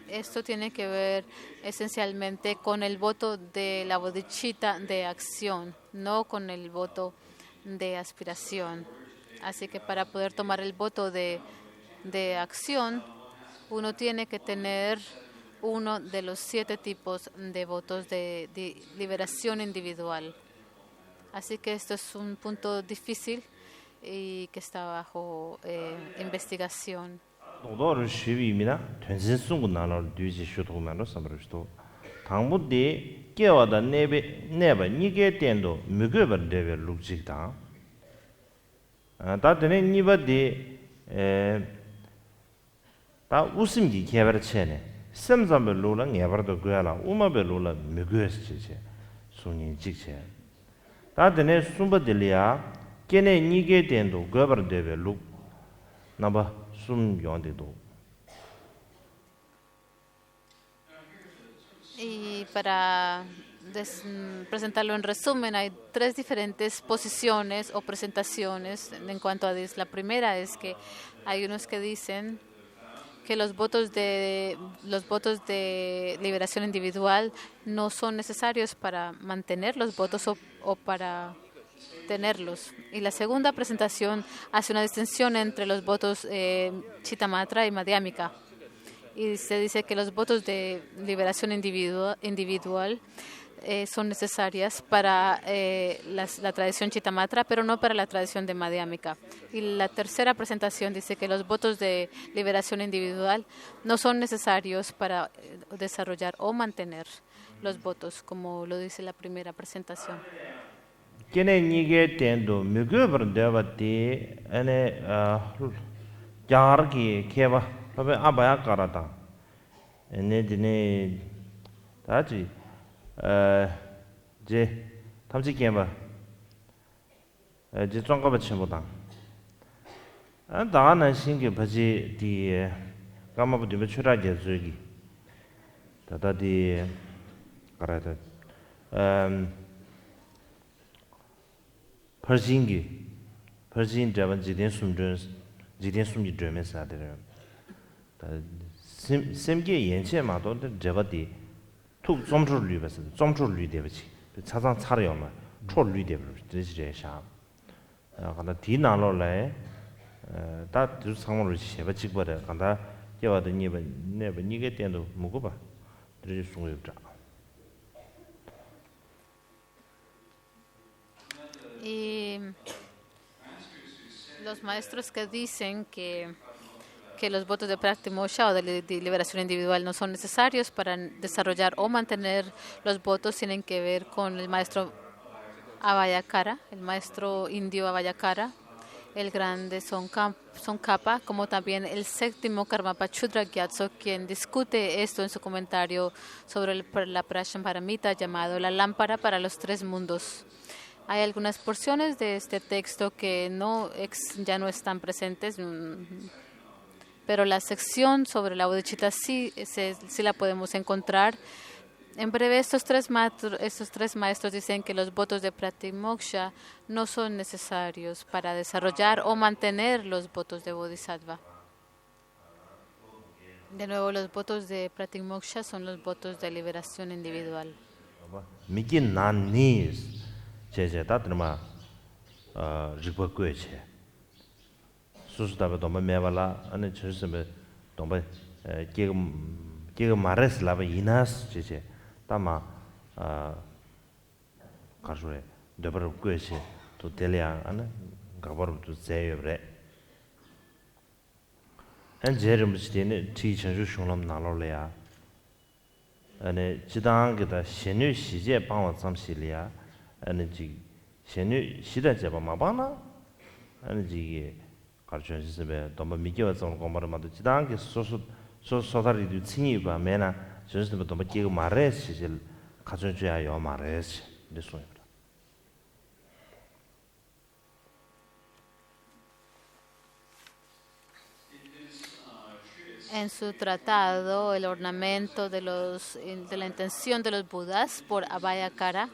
Esto tiene que ver esencialmente con el voto de la bodhicitta de acción, no con el voto de aspiración. Así que para poder tomar el voto de acción, uno tiene que tener uno de los 7 tipos de votos de liberación individual. Así que esto es un punto difícil y que está bajo investigación. 도도를 쉬비미나 전신승구 나눠 뒤지 쇼도만로 삼르스도 당부디 깨와다 네바 니게 텐도 무거버 데베 룩직다 다드네 니바디 다 웃음기 개발 체네 샘잠벨 로라 네버도 그야라 우마벨 로라 무거스지제 손이 직체 다드네 숨바딜리아 깨네 니게 텐도 거버 데베 룩 나바 Y para presentarlo en resumen, hay 3 diferentes posiciones o presentaciones en cuanto a this. La primera es que hay unos que dicen que los votos de liberación individual no son necesarios para mantener los votos o para tenerlos. Y la segunda presentación hace una distinción entre los votos Chittamatra y Madhyamika. Y se dice que los votos de liberación individual son necesarias para la tradición Chittamatra, pero no para la tradición de Madhyamika. Y la tercera presentación dice que los votos de liberación individual no son necesarios para desarrollar o mantener los votos, como lo dice la primera presentación. Kene nige tendo mugober devati ane jargi keva pabe abaya karata ene dine daji je tamji kemba je zongga ba chimboda da na singe baji di kama bu de chura ge zogi da di karata Persian Javan Jidin Sumji German Sadder. Simge Yenche Mato, Javadi, took Zomtro Lubas, Zomtro Ludevici, the Tazan Tsarioma, Troll Ludevic, this Jesha. Tina Lole, that do someone which Shevachik butter, and that you are the never nigget end of Muguba. There is some Y los maestros que dicen que los votos de Pratimoksha o de liberación individual no son necesarios para desarrollar o mantener los votos tienen que ver con el maestro Abhayakara, el maestro indio Abhayakara, el grande Tsongkhapa, como también el séptimo Karmapa Chudra Gyatso, quien discute esto en su comentario sobre la Prashamparamita llamado La Lámpara para los 3 mundos. Hay algunas porciones de este texto que ya no están presentes, pero la sección sobre la bodhicitta sí la podemos encontrar. En breve, estos tres maestros dicen que los votos de Pratimoksha no son necesarios para desarrollar o mantener los votos de Bodhisattva. De nuevo, los votos de Pratimoksha son los votos de liberación individual. 제제 다들마 리버고체 수수다베 도마 메발라 아니 저스메 도마 게게 마레스라베 이나스 제제 다마 가르레 데버고체 또 텔리아 아니 가버도 제여브레 안 제르무스티네 티천주 숑람 나로레야 ane jidang gida shenyu shije pangwa tsamshiliya ane ji shenyu shida jeba mabana ane ji karchon shisebe domba mikiwa tsam gombara mado jidang ki sotari du tsingi ba mena shisebe domba kiga mares shijil karchon chuya yo mares liso yabra. En su tratado, el ornamento de la intención de los Budas por Abhayakara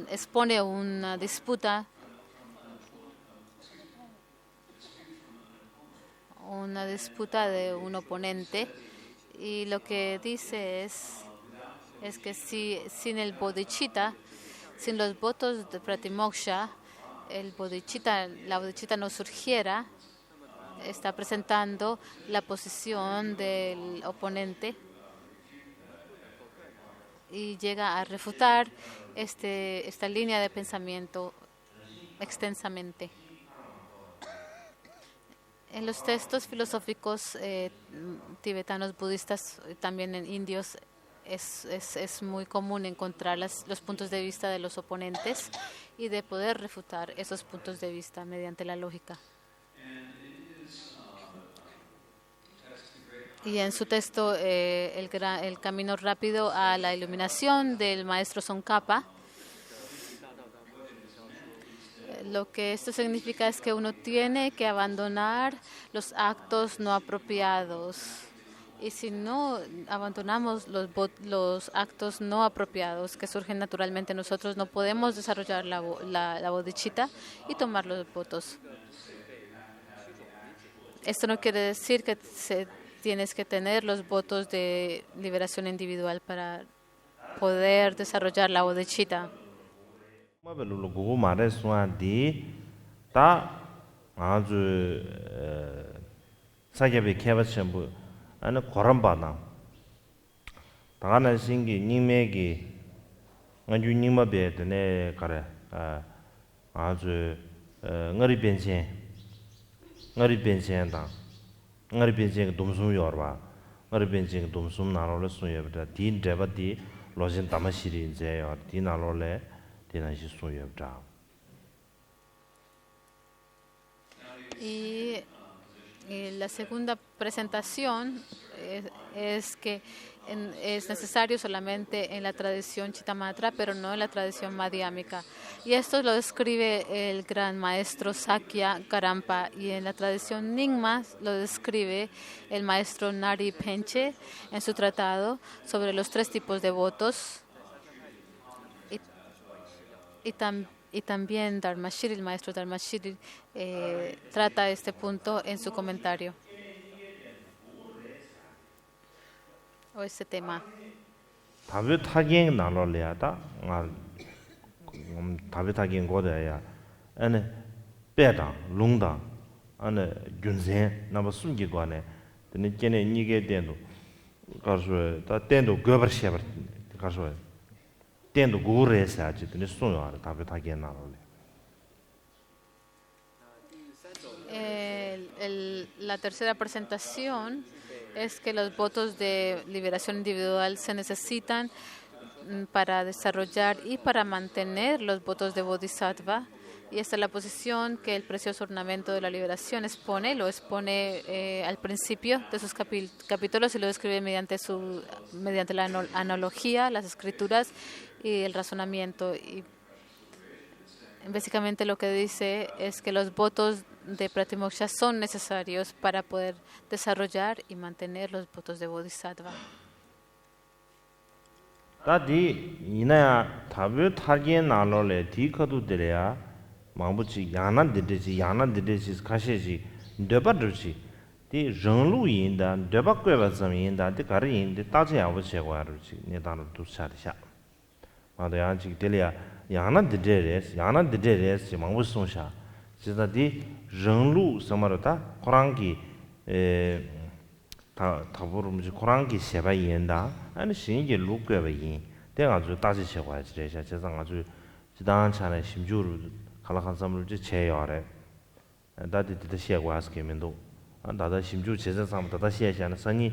expone una disputa de un oponente, y lo que dice es que sin el bodhicitta, sin los votos de pratimoksha, la bodhicitta no surgiera. Está presentando la posición del oponente y llega a refutar esta línea de pensamiento extensamente. En los textos filosóficos tibetanos, budistas, también en indios, es muy común encontrar los puntos de vista de los oponentes y de poder refutar esos puntos de vista mediante la lógica. Y en su texto, el camino rápido a la iluminación del maestro Tsongkhapa, lo que esto significa es que uno tiene que abandonar los actos no apropiados. Y si no abandonamos los actos no apropiados que surgen naturalmente, nosotros no podemos desarrollar la bodhicitta y tomar los votos. Esto no quiere decir que tienes que tener los votos de liberación individual para poder desarrollar la bodhicitta. ngari benjeng domsum yorba ngari benjeng domsum narole sunyebda din deba di lojin tamashiri je yor din narole dinashi sunyebda. Y la segunda presentación es que es necesario solamente en la tradición Chittamatra, pero no en la tradición madhyamika. Y esto lo describe el gran maestro Sakya Karampa, y en la tradición Nyingma lo describe el maestro Nari Penche en su tratado sobre los 3 tipos de votos. Y también Dharmashiri, el maestro Dharmashiri, trata este punto en su comentario, o este tema. 답이 타긴 나눠려야다. 답이 타긴 거다야. 아니 배다, 룽다. 아니 균생 나버 숨기고 안에. 근데 걔네 이게 된도 가서 다 된도 거버셔버 가서 된도 고래서 아주 근데 소요 답이 타긴 나눠려. La tercera presentación es que los votos de liberación individual se necesitan para desarrollar y para mantener los votos de Bodhisattva. Y esta es la posición que el precioso ornamento de la liberación lo expone al principio de sus capítulos, y lo describe mediante la analogía, las escrituras y el razonamiento. Y básicamente lo que dice es que los votos de pratimoksha son necesarios para poder desarrollar y mantener los votos de Bodhisattva. 다디 이나야 답을 타게 나눠래 디커도 되려야 망부치 야난들지 가시지 되버들지 디 정루인다 되버괴버점인다 디 가리인데 따지야고 제거하르지 내단을 두차리샤 마도야지 되려야 야난들레스 망부송샤 지다디 정루 서마르다 코랑기 다보름지 코랑기 셰바이엔다 아니 신이 루괴바이 내가 아주 다시 제거하지 제가 제상 아주 지단찬의 심주로 칼라칸 삼을지 제여래 다디디 제거하스케면도 나다 심주 제상상 다다 시야시는 선이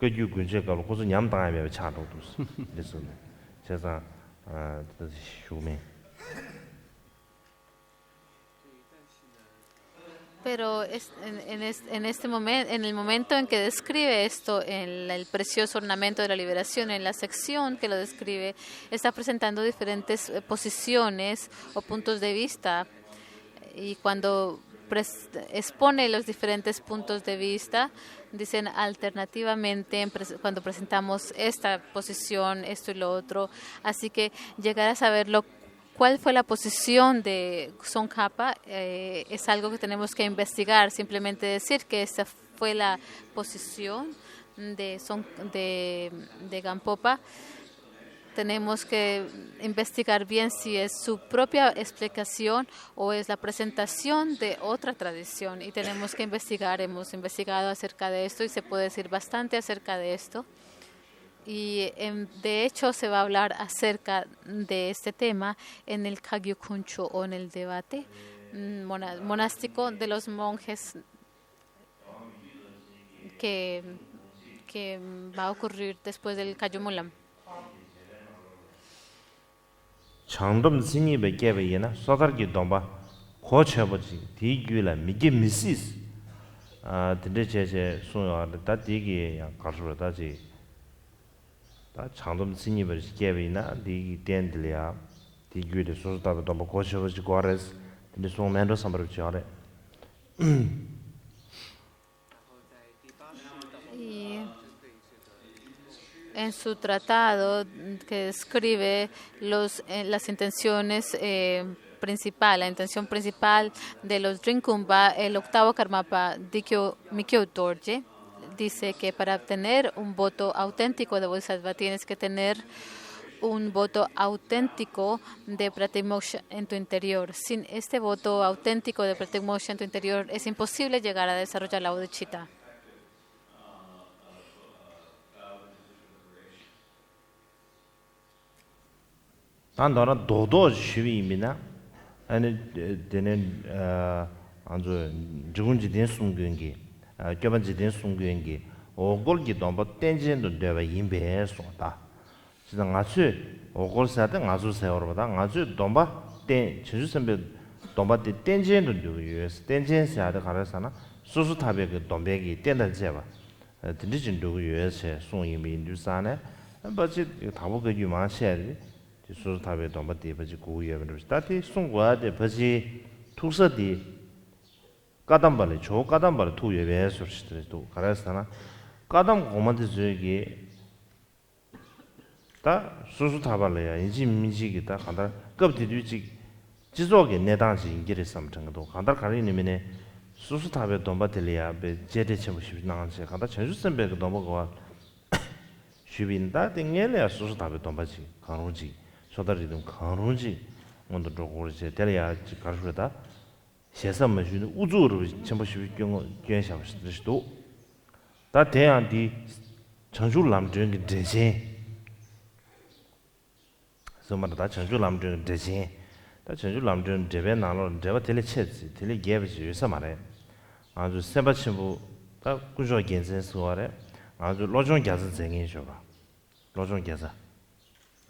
yu gunje ka ko nyam da me cha do dus this one 제가 슈메 Pero en este momento, en el momento en que describe esto, en el precioso ornamento de la liberación, en la sección que lo describe, está presentando diferentes posiciones o puntos de vista. Y cuando expone los diferentes puntos de vista, dicen alternativamente cuando presentamos esta posición, esto y lo otro. Así que llegar a saberlo. ¿Cuál fue la posición de Tsongkhapa? Es algo que tenemos que investigar. Simplemente decir que esta fue la posición de Gampopa. Tenemos que investigar bien si es su propia explicación o es la presentación de otra tradición. Y tenemos que investigar. Hemos investigado acerca de esto y se puede decir bastante acerca de esto. Y de hecho se va a hablar acerca de este tema en el Kagyu-kuncho o en el debate monástico de los monjes que va a ocurrir después del Kagyu-mulam. 장동 진입에 개베이나 소다르기 동바 고쳐버지 디규라 미게 미시스 드르제제 소요다 디기 가르르다지 다 장동 진입을 개베이나 디 덴들이야 디규의 소다도 동바 고쳐버지 고아레스 근데 소멘도 삼버지아레 En su tratado que describe las intenciones la intención principal de los Rinkumba, el octavo Karmapa Dikyo Mikyo Dorje, dice que para obtener un voto auténtico de Bodhisattva tienes que tener un voto auténtico de Pratimoksha en tu interior. Sin este voto auténtico de Pratimoksha en tu interior es imposible llegar a desarrollar la bodhicitta. 단도라 도도 쉬위입니다. 아니 되는 안저 죽은지 된 숨근기 껴반지 된 숨근기 오골기 domba 땡진도 되바 임베소다. 진짜 아주 오골사다 아주 세월보다 아주 domba 땡 제주선배 domba 땡진도 되고 땡진사다 가라사나 수수탑에 그 dom백이 땡다 제바 드리진도 유에서 송임이 인두사네 버지 다보 그 유만셔야 수수탑에 domba 대버지 고유에는 스타티 송과데 버지 투서디 까담발이 조 까담발 투예베 소시들도 가라사나 까담 고만데 저기 다 수수타발이야 인지 민지기다 간다 급디뒤지 지속에 내당시 인기를 삼정도 간다 가리님네 수수탑에 dom바들이야 베 제대 첨부시 나한테 간다 전주선배가 넘어가 슈빈다 땡엘이야 수수탑에 dom바지 강론지 소다리든 강론지 먼저 저거를 때려야 가르쳐다 세상만 주는 우주로 첨부시 경우 견샤시도 다 대한디 전주남전 대신 소마다 전주남전 대신 다 전주남전 대변 나로 대바 텔레체지 텔레게브지 요새 말해 아주 세바친부 다 구조 견센스와래 아주 로종 가서 생긴 쇼가 로종 가서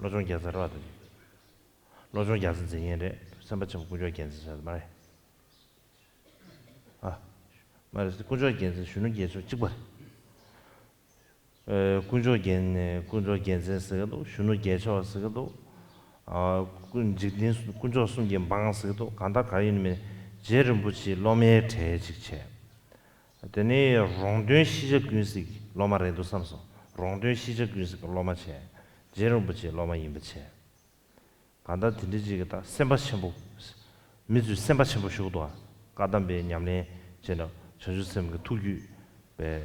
하더니 로종 가서 생긴데 세바친부 구조 견센스 말해 말해서 구조 견센 쉬는 게 찍어 구조 견센스도 쉬는 게 좋았어도 군조 숨긴 방식도 간다 가리면 제름 붙이 로메 대직체 되네 롱든 시적 군식 로마레도 삼소 롱든 시적 군식 로마체 제름 붙이 로마 임붙체 간다 들리지겠다 셈바첨부 미주 셈바첨부 쇼도 가담베 냠네 제너 저주쌤 그 투규 베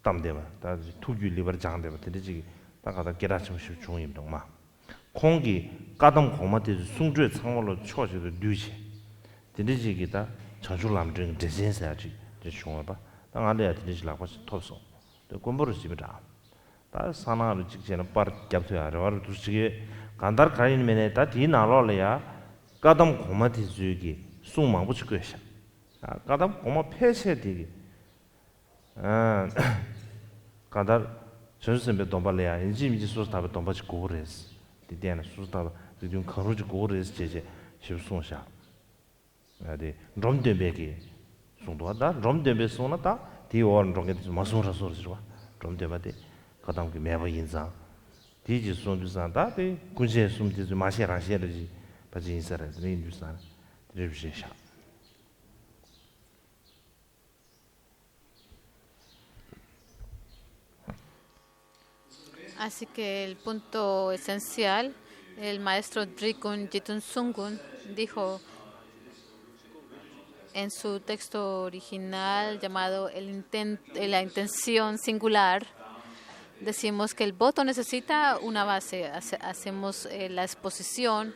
담대바 다 투규 리버 장대바 들리지 딱 가다 깨라첨부 중임 동마 공기 까담 고마데 숭주의 상월로 초지도 뉴시 드리지기다 전주남정 대신사지 저 총어봐 당안에 드리지라고 토소 또 공부를 집이다 다 사나를 직전에 빠르 잡혀야 알아로 두시게 간달 가인면에 다 디나로래야 까담 고마데 주기 숭망 붙일 거야 까담 고마 폐쇄되기 간다 전선배 돈발이야 인지미지 소스타베 돈바지 고르스 디디나 소스타 지금 가로지 고르스 제제 십송샤 아데 롬데베기 송도하다 롬데베 소나타 디원 롱게 마소라 소르지와 롬데바데 가담기 매버 인상 디지 손주산다 데 군제 숨지 마시라시르지 바지 인사라지 인주산 드르비샤 Así que el punto esencial, el maestro Drikun Jitun Sungun dijo en su texto original llamado la intención singular, decimos que el voto necesita una base. Hacemos la exposición,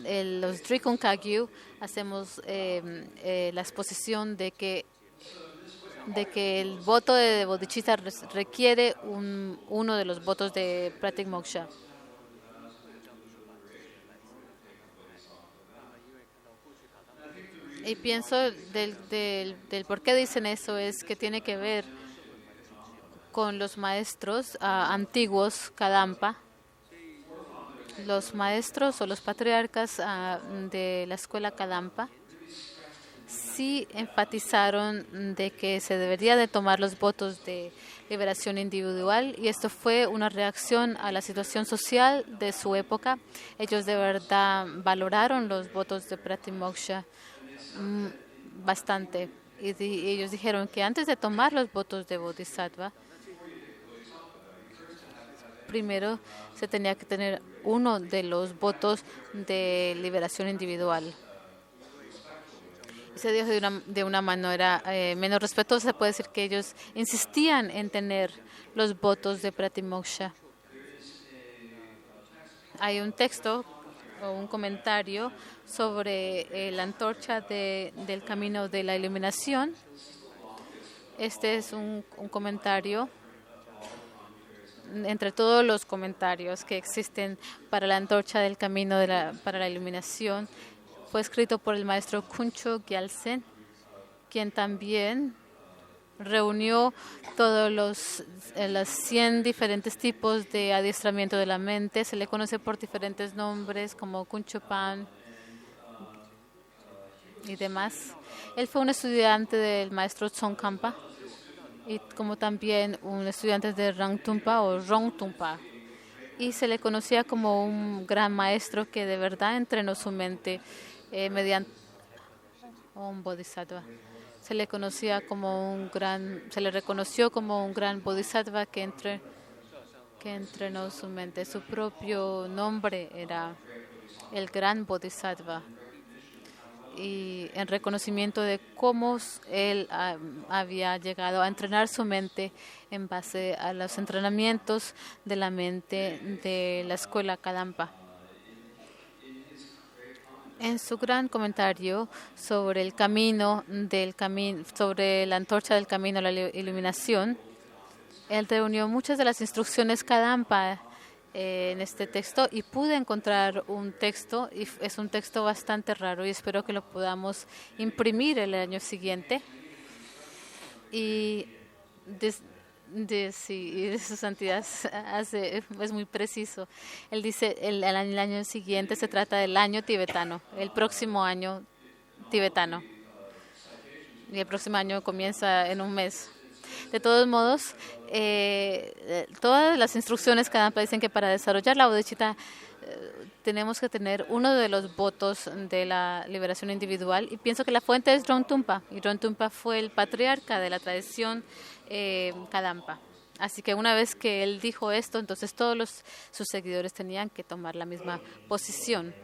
los Drikun Kagyu, hacemos la exposición de que el voto de bodhicitta requiere uno de los votos de Pratik Moksha. Y pienso del por qué dicen eso es que tiene que ver con los maestros antiguos Kadampa. Los maestros o los patriarcas de la escuela Kadampa sí enfatizaron de que se debería de tomar los votos de liberación individual, y esto fue una reacción a la situación social de su época. Ellos de verdad valoraron los votos de Pratimoksha bastante, y ellos dijeron que antes de tomar los votos de Bodhisattva, primero se tenía que tener uno de los votos de liberación individual. Se dijo de una manera menos respetuosa, se puede decir que ellos insistían en tener los votos de Pratimoksha. Hay un texto o un comentario sobre la antorcha del camino de la iluminación. Este es un comentario entre todos los comentarios que existen para la antorcha del camino para la iluminación. Fue escrito por el maestro Kuncho Gyaltsen, quien también reunió todos los 100 diferentes tipos de adiestramiento de la mente. Se le conoce por diferentes nombres como Kuncho Pan y demás. Él fue un estudiante del maestro Tsongkhapa y como también un estudiante de Rangtumpa o Rongtumpa. Y se le conocía como un gran maestro que de verdad entrenó su mente mediante un bodhisattva. Se le reconoció como un gran bodhisattva que entrenó su mente. Su propio nombre era el gran bodhisattva. Y en reconocimiento de cómo él había llegado a entrenar su mente en base a los entrenamientos de la mente de la escuela Kadampa. En su gran comentario sobre sobre la antorcha del camino a la iluminación, él reunió muchas de las instrucciones Kadampa en este texto, y pude encontrar un texto, y es un texto bastante raro, y espero que lo podamos imprimir el año siguiente. Y de su santidad es muy preciso. Él dice el año siguiente se trata del año tibetano, el próximo año tibetano, y el próximo año comienza en un mes. De todos modos, todas las instrucciones Kadampa dicen que para desarrollar la bodhicitta tenemos que tener uno de los votos de la liberación individual, y pienso que la fuente es Rongtumpa, y Rongtumpa fue el patriarca de la tradición Kadampa. Así que una vez que él dijo esto, entonces todos sus seguidores tenían que tomar la misma posición.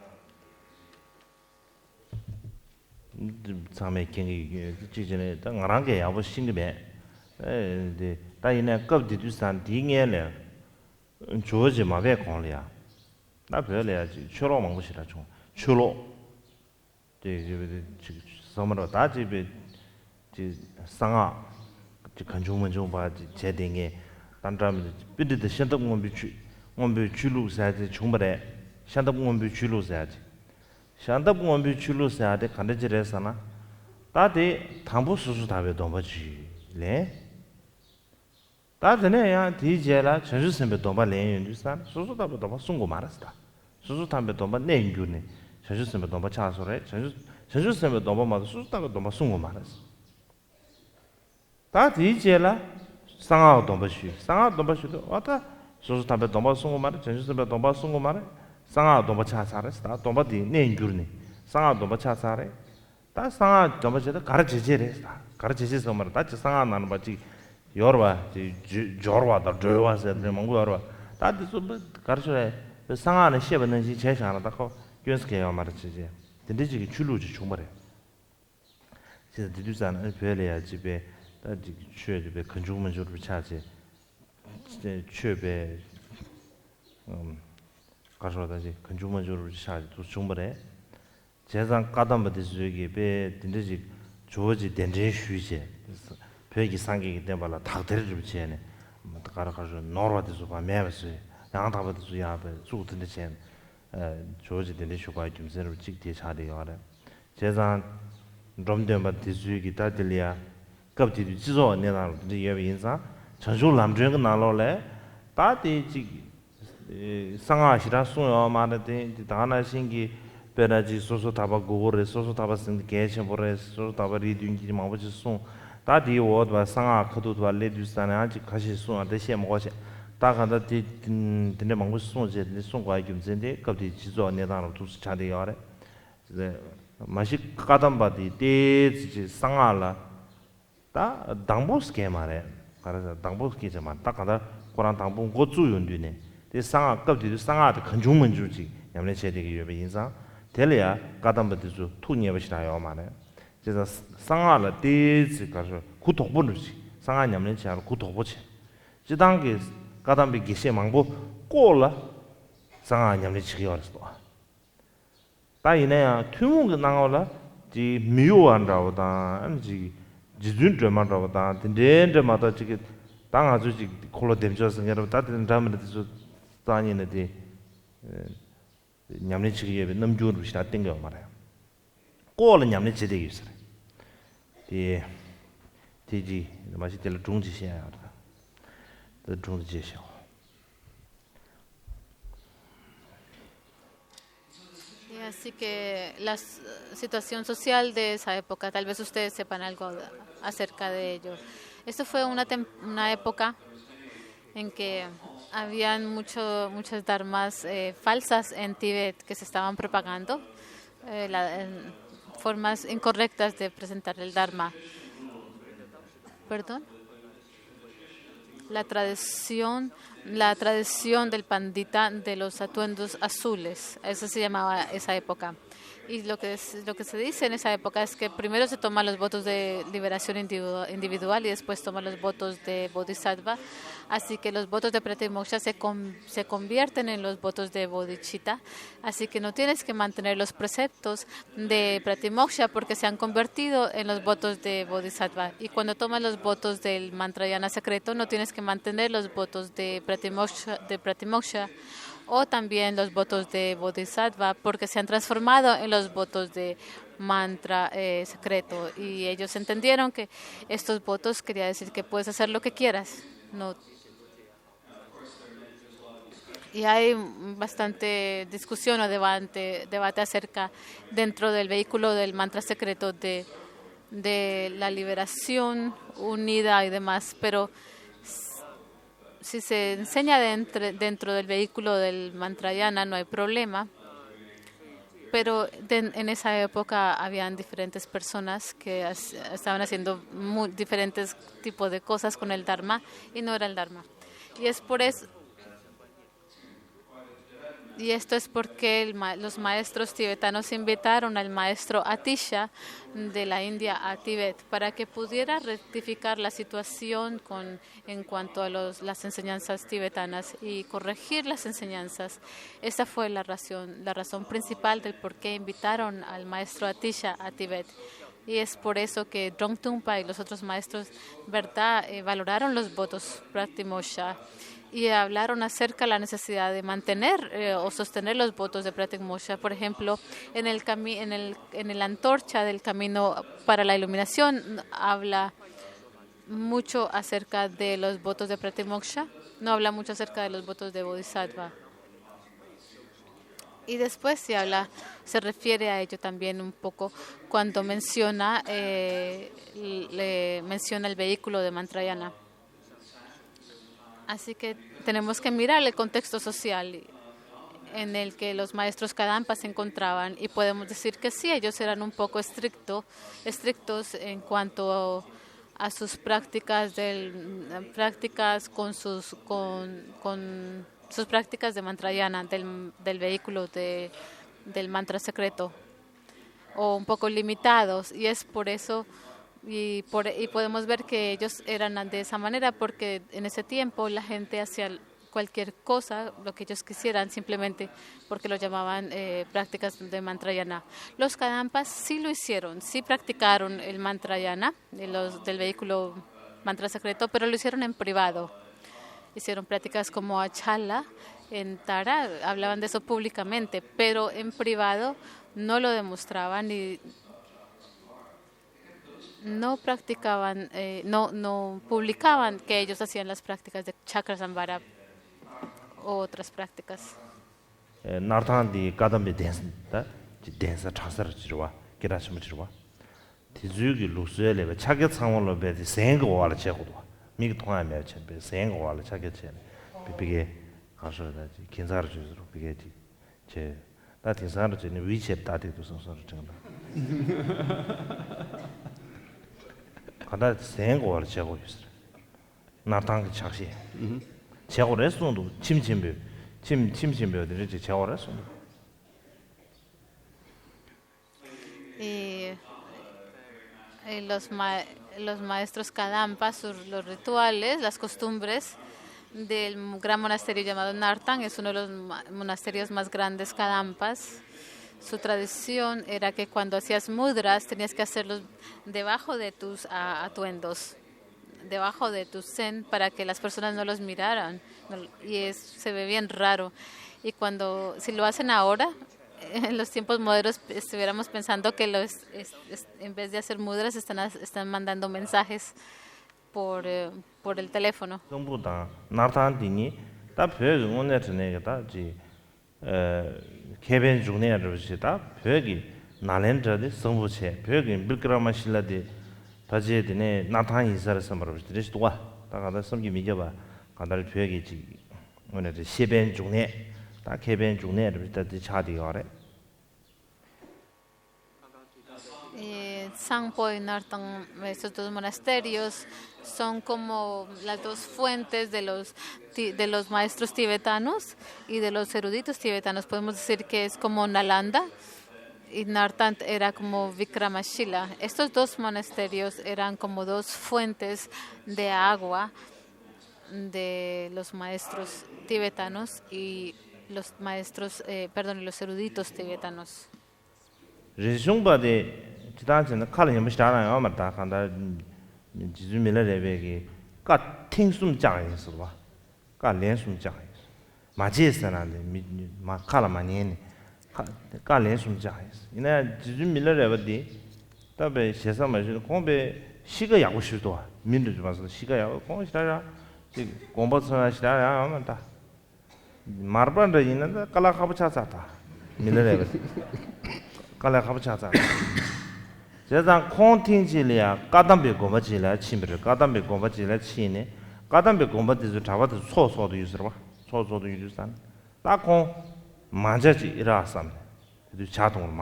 다드네야 디제라 전주선배 동바 렌윤주산 소소다보 동바 송고 말았다. 소소담배 동바 내인규네. 전주선배 동바 차소래. 전주선배 동바마도 소소다보 동바 송고 말았어. 다 디제라 상하오 동바슈. 상하오 동바슈도 왔다. 소소담배 동바 송고 말아. 전주선배 동바 송고 말아. 상하오 동바 차사래스. 다 동바디 내인규네. 상하오 동바 차사래. 다 상하 동바제도 가르치제래. 가르치제서 말아. 다 상하 나는 바지 yorwa jorwa da jowa se de mongo yorwa ta de so garshre sanga ne shebe ne ji che shana da ko yunske yo mar chi je de ji chulu ji chumare je de du san pele ya ji be da ji chue ji be konjung men jo ru cha ji de chue be garshro da ji konjung men jo ru cha ji du chumare 제상 까담 받을 수 있게 배 딘데지 조지 덴제 휴제 벽이 상계기 때문에 닭들을 좀 지내네 가라가서 노르와드서 봐 매버스 양다버드서 야베 주든데 chen 조지 덴데 쇼가 좀 새로 찍대 차대요 알아 제상 롬데마 디즈기 다들이야 갑디디 지조 내나로 이제 인사 전주 남주가 나로래 다디지 상하시라 소요 말데 다나 신기 베라지 소소 타바 고고레 소소 타바 신 게체 보레 소소 타바 리딩기 마버지 송 다디 워드 상하 커도도 레듀스타나 아직 가시 송 아데시 먹어시 다가다 디 딘데 망고 송제 송과 김젠데 갑디 지조 내다로 두스 차데 요래 이제 마시 까담바디 데지 상하라 다 당보스케 말에 가라서 당보스케 좀 다가다 고란 당보 고주 연dü네 데 상하 갑디 상하도 건중문 주지 냠네 제대기 예배 인상 텔이야 가담바디주 투니에버시라요 말에 그래서 상하라 데지 가서 구독본을지 상하 냠네 지하로 구독보지 지단계 가담비 기세 망보 꼬라 상하 냠네 지기어스도 다이네야 튜무가 나오라 지 미요한다보다 아니지 지준드만다보다 덴덴데마다 지기 땅 아주 지 콜로 뎀져서 여러분 다들 담으면서 다니는데 냠네 지기에 넘주는 것이 다 땡겨 말아요. 꼬는 냠네 지대기 있어요. 이 디지 맛이 될 중지시야. 더 중지시야. Así que la situación social de esa época, tal vez ustedes sepan algo acerca de ello. Esto fue una época en que habían muchas dharmas falsas en Tíbet que se estaban propagando, formas incorrectas de presentar el dharma. Perdón. La tradición del pandita de los atuendos azules, eso se llamaba esa época. Y lo que se dice en esa época es que primero se toman los votos de liberación individual y después toman los votos de bodhisattva. Así que los votos de pratimoksha se convierten en los votos de bodhicitta. Así que no tienes que mantener los preceptos de pratimoksha porque se han convertido en los votos de bodhisattva. Y cuando tomas los votos del mantrayana secreto, no tienes que mantener los votos de pratimoksha o también los votos de bodhisattva porque se han transformado en los votos de mantra secreto y ellos entendieron que estos votos quería decir que puedes hacer lo que quieras. No. Y hay bastante discusión o debate acerca dentro del vehículo del mantra secreto de la liberación unida y demás, pero si se enseña dentro del vehículo del mantrayana no hay problema, pero en esa época habían diferentes personas que estaban haciendo diferentes tipos de cosas con el dharma y no era el dharma. Y esto es porque los maestros tibetanos invitaron al maestro Atisha de la India a Tíbet para que pudiera rectificar la situación en cuanto a las enseñanzas tibetanas y corregir las enseñanzas. Esa fue la razón principal del por qué invitaron al maestro Atisha a Tíbet. Y es por eso que Drongtungpa y los otros maestros, ¿verdad?, valoraron los votos Pratimoksha y hablaron acerca de la necesidad de mantener o sostener los votos de Pratimoksha. Por ejemplo, en el antorcha del camino para la iluminación habla mucho acerca de los votos de Pratimoksha, no habla mucho acerca de los votos de Bodhisattva. Y después se refiere a ello también un poco cuando menciona el vehículo de Mantrayana. Así que tenemos que mirar el contexto social en el que los maestros Kadampa se encontraban y podemos decir que sí, ellos eran un poco estrictos en cuanto a sus prácticas con sus prácticas de Mantrayana, del vehículo del mantra secreto, o un poco limitados, y es por eso y podemos ver que ellos eran de esa manera porque en ese tiempo la gente hacía cualquier cosa, lo que ellos quisieran, simplemente porque lo llamaban prácticas de Mantrayana. Los Kadampas sí lo hicieron, sí practicaron el Mantrayana del vehículo mantra secreto, pero lo hicieron en privado. Hicieron prácticas como Achala en Tara, hablaban de eso públicamente, pero en privado no lo demostraban y no practicaban, no publicaban que ellos hacían las prácticas de Chakrasambhara o otras prácticas. 나르탄디 가담비 댄스다 댄스 차서를 지르와 기라심을 지르와 디주기 루스엘레 차게 상원로 베디 생거 와라 제고도 미기 통하면 매체 생거 와라 차게 제 비비게 가서다 긴사를 주스로 비게디 제 나티 사르 제니 위체 다티도 선서를 정다 가다 생거 와라 제고 있어 나르탄 착시 제고를 했어도 침침배들이 제고를 했어. Y los maestros Kadampa, los rituales, las costumbres del gran monasterio llamado Nartan, es uno de los monasterios más grandes Kadampas. Su tradición era que cuando hacías mudras tenías que hacerlos debajo de tus atuendos, debajo de tu zen, para que las personas no los miraran, y se ve bien raro. Y si lo hacen ahora, en los tiempos modernos, estuviéramos pensando que en vez de hacer mudras están mandando mensajes por el teléfono. 바제드네 나타나 인사를 섬으로 드리시 도와 다가다 섬기 미겨봐 가달 표기지 오늘 시변 중에 다 개변 중에를 때도 차디가래 Sangpo y Nartan, estos dos monasterios son como las dos fuentes de los maestros tibetanos y de los eruditos tibetanos. Podemos decir que es como Nalanda y Nartan era como Vikramashila. Estos dos monasterios eran como dos fuentes de agua de los maestros tibetanos y los los eruditos tibetanos. 지단전 칼은 뭐 시작하나 말다 간다 지주밀레베기 까 팅숨 장에서 봐. 까 렌숨 장에서. 마지에서는데 마 칼라마니에 까 렌숨 장에서. 이나 지주밀레베디 답에 세상마저 공배 시가 야고 싶도 민도 좀 시가 야고 공시다라 공부서나 시다라 말다. 마르반데 있는데 칼라 가부차자다. 밀레베 칼라 가부차자. 제가 콘팅지리아 까담베 고마지라 침비를 까담베 고마지라 치네 까담베 고마지도 잡아도 소소도 유스라 소소도 유스단 딱콘 만자지 이라삼 그 자동으로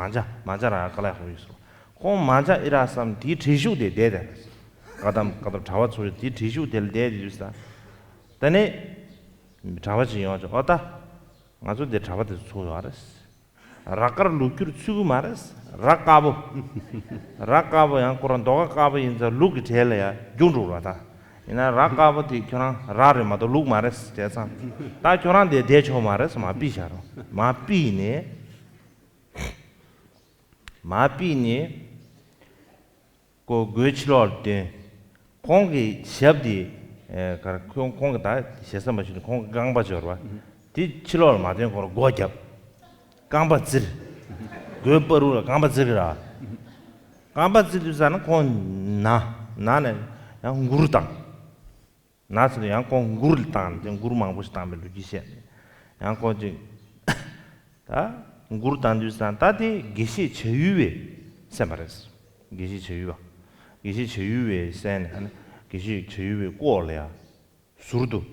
만자라 깔아고 유스 콘 만자 이라삼 디 티슈데 데데 까담 잡아서 디 티슈 될 데데 유스다 근데 잡아지요 어다 아주 데 잡아도 소요 알았어 라카르 루큐르 추구 말았어 라카보 양 코란 도가 카보 인자 루기 텔야 junru라다 이나 라카보티 교나 라르마도 룩 말았어 제사 다 교란데 대초 말았어 마비샤로 마비니 고 괴치로데 공기 샵디 공기 다 세서 마시는 공기 강바저와 디 치로를 맞은 거로 고잡 강바질 그버루라 강바질이라 강바질이잖아 나는 yang guru tang nas yang kon guru tang yang guru mang bus tang belu jise yang ko ji ta guru tang du san ta de gishi cheyuwe samares gishi cheyuwe sen han gishi cheyuwe ko le ya surdu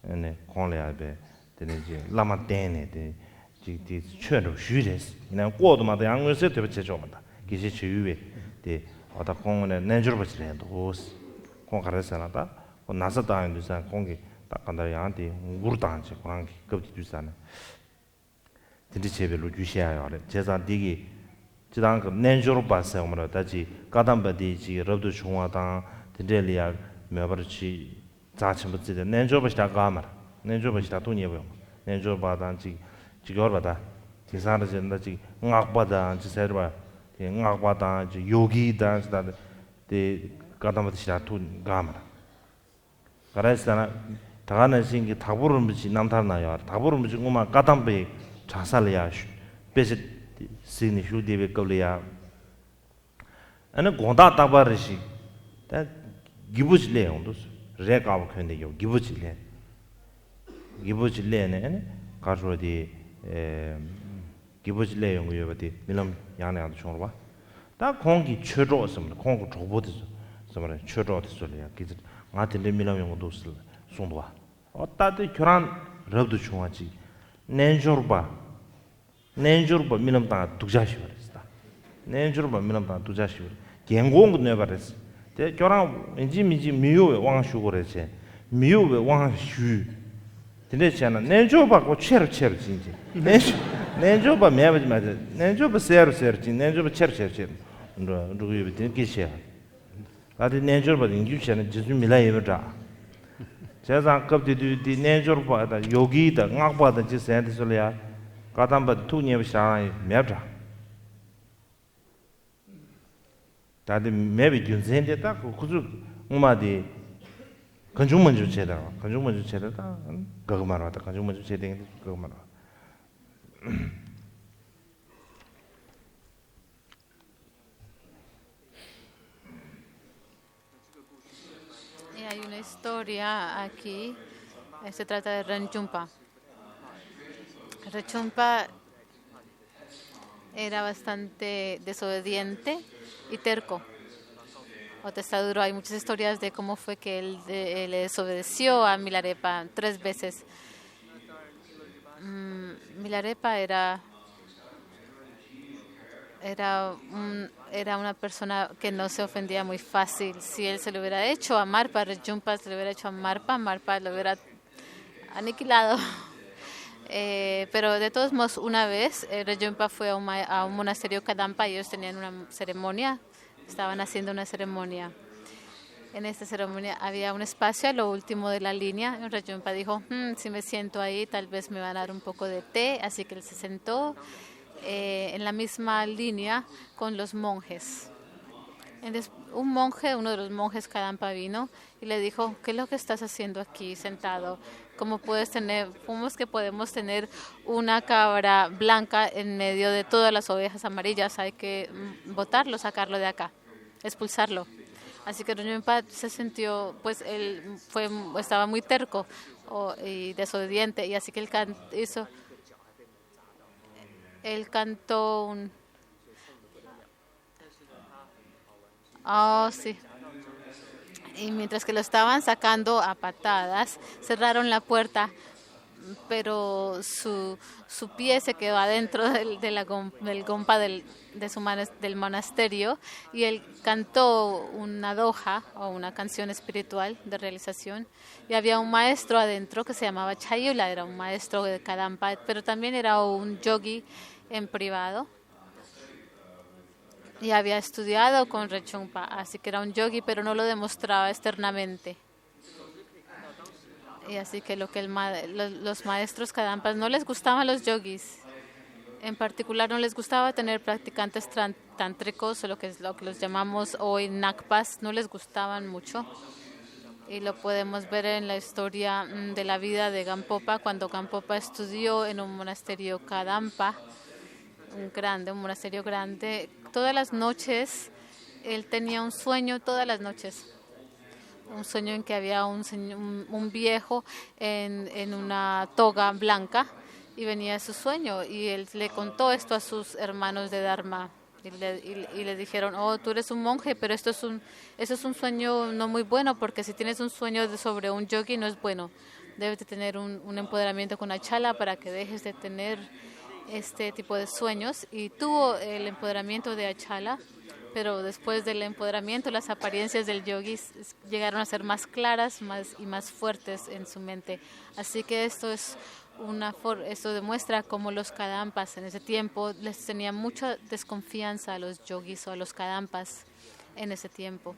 ene kon le ya be de ji lama dene de ji chön ru shu des ina ko do ma de yang se de che jo ma da gishi cheyuwe de 어다 공원에 내주로 버치래 도스 공 가르쳐라다 고 나서 다는 두산 공기 딱 간다 양한테 우르다한지 그런 급지 두산에 진짜 제별로 주시야요 제사 디기 지당 그 내주로 봤어요 뭐라 다지 가담바디지 럽도 중화당 된델리아 몇버치 자침부지데 내주로 버치다 가마 내주로 버치다 돈이 보여 내주로 받한지 지겨 받아 제사를 전다지 응악받아 지세르바 ngakbata yogi dance da de kadamati sha tu gamara karasana tagana singi taburum bi namtarna ya taburum bi nguma kadambe chasalya bese sini shu debe kawliya ana gonda tabarishi da gibujle ondos rekaw khende yo gibujle ne karodi 기부질래 연구여버디 밀럼 양내한테 총을 봐. 다 공기 최저었습니다. 공기 조보듯 somare chöro de solya kiz ngate le milam yong dos sondwa ottade kyoran rabdu chungwachi nenjorba milam ta dugjashi barista nenjorba milam ta dugjashi gengung ne bares de kyoran inji miyo wang shu goreche miyo wang shu 근데 저는 nenjoba ko cher 진지 nenjoba 매버지 맞아 nenjoba 세르 진 nenjoba cher 누구 이거 되게시야 아디 nenjoba 인규시는 지수 밀라이버다 제가 급디디 nenjoba 여기다 ngak바다 지센데 솔이야 가담바 투니에 샤이 매버다 다들 매비 준센데 딱 그저 음마디 건중문 주체다. 그거 말하다. 건중문 주체된 그거 말하. Y hay una historia aquí, se trata de Renchumpa. Renchumpa era bastante desobediente y terco. Otestaduro, hay muchas historias de cómo fue que él le desobedeció a Milarepa 3 veces. Milarepa era una persona que no se ofendía muy fácil. Si él se lo hubiera hecho a Marpa, Renchumpa se lo hubiera hecho a Marpa lo hubiera aniquilado. Pero de todos modos, una vez Renchumpa fue a un monasterio Kadampa y ellos tenían una ceremonia. Estaban haciendo una ceremonia. En esta ceremonia había un espacio a lo último de la línea. Renchumpa dijo, si me siento ahí, tal vez me van a dar un poco de té. Así que él se sentó en la misma línea con los monjes. Entonces, uno de los monjes Kadampa vino y le dijo, ¿qué es lo que estás haciendo aquí sentado? ¿Cómo es que podemos tener una cabra blanca en medio de todas las ovejas amarillas? Hay que botarlo, sacarlo de acá, expulsarlo. Así que Renchumpa se sintió, pues él estaba muy terco y desobediente, y así que él cantó un... sí. Y mientras que lo estaban sacando a patadas, cerraron la puerta, pero su pie se quedó adentro del gompa del monasterio, y él cantó una doha o una canción espiritual de realización, y había un maestro adentro que se llamaba Chayula, era un maestro de Kadampa, pero también era un yogi en privado. Y había estudiado con Renchumpa, así que era un yogi, pero no lo demostraba externamente. Y así que los maestros Kadampas no les gustaban los yogis. En particular no les gustaba tener practicantes tántricos, o lo que los llamamos hoy nakpas, no les gustaban mucho. Y lo podemos ver en la historia de la vida de Gampopa, cuando Gampopa estudió en un monasterio Kadampa, un monasterio grande. Todas las noches, él tenía un sueño, todas las noches. un sueño en que había un viejo en una toga blanca y venía su sueño y él le contó esto a sus hermanos de Dharma y le dijeron, oh, tú eres un monje, pero esto es un sueño no muy bueno porque si tienes un sueño sobre un yogi no es bueno. Debes de tener un empoderamiento con Achala para que dejes de tener este tipo de sueños y tuvo el empoderamiento de Achala, pero después del empoderamiento las apariencias del yogi llegaron a ser más claras y más fuertes en su mente. Así que esto demuestra cómo los kadampas en ese tiempo les tenían mucha desconfianza a los yogis o a los kadampas en ese tiempo.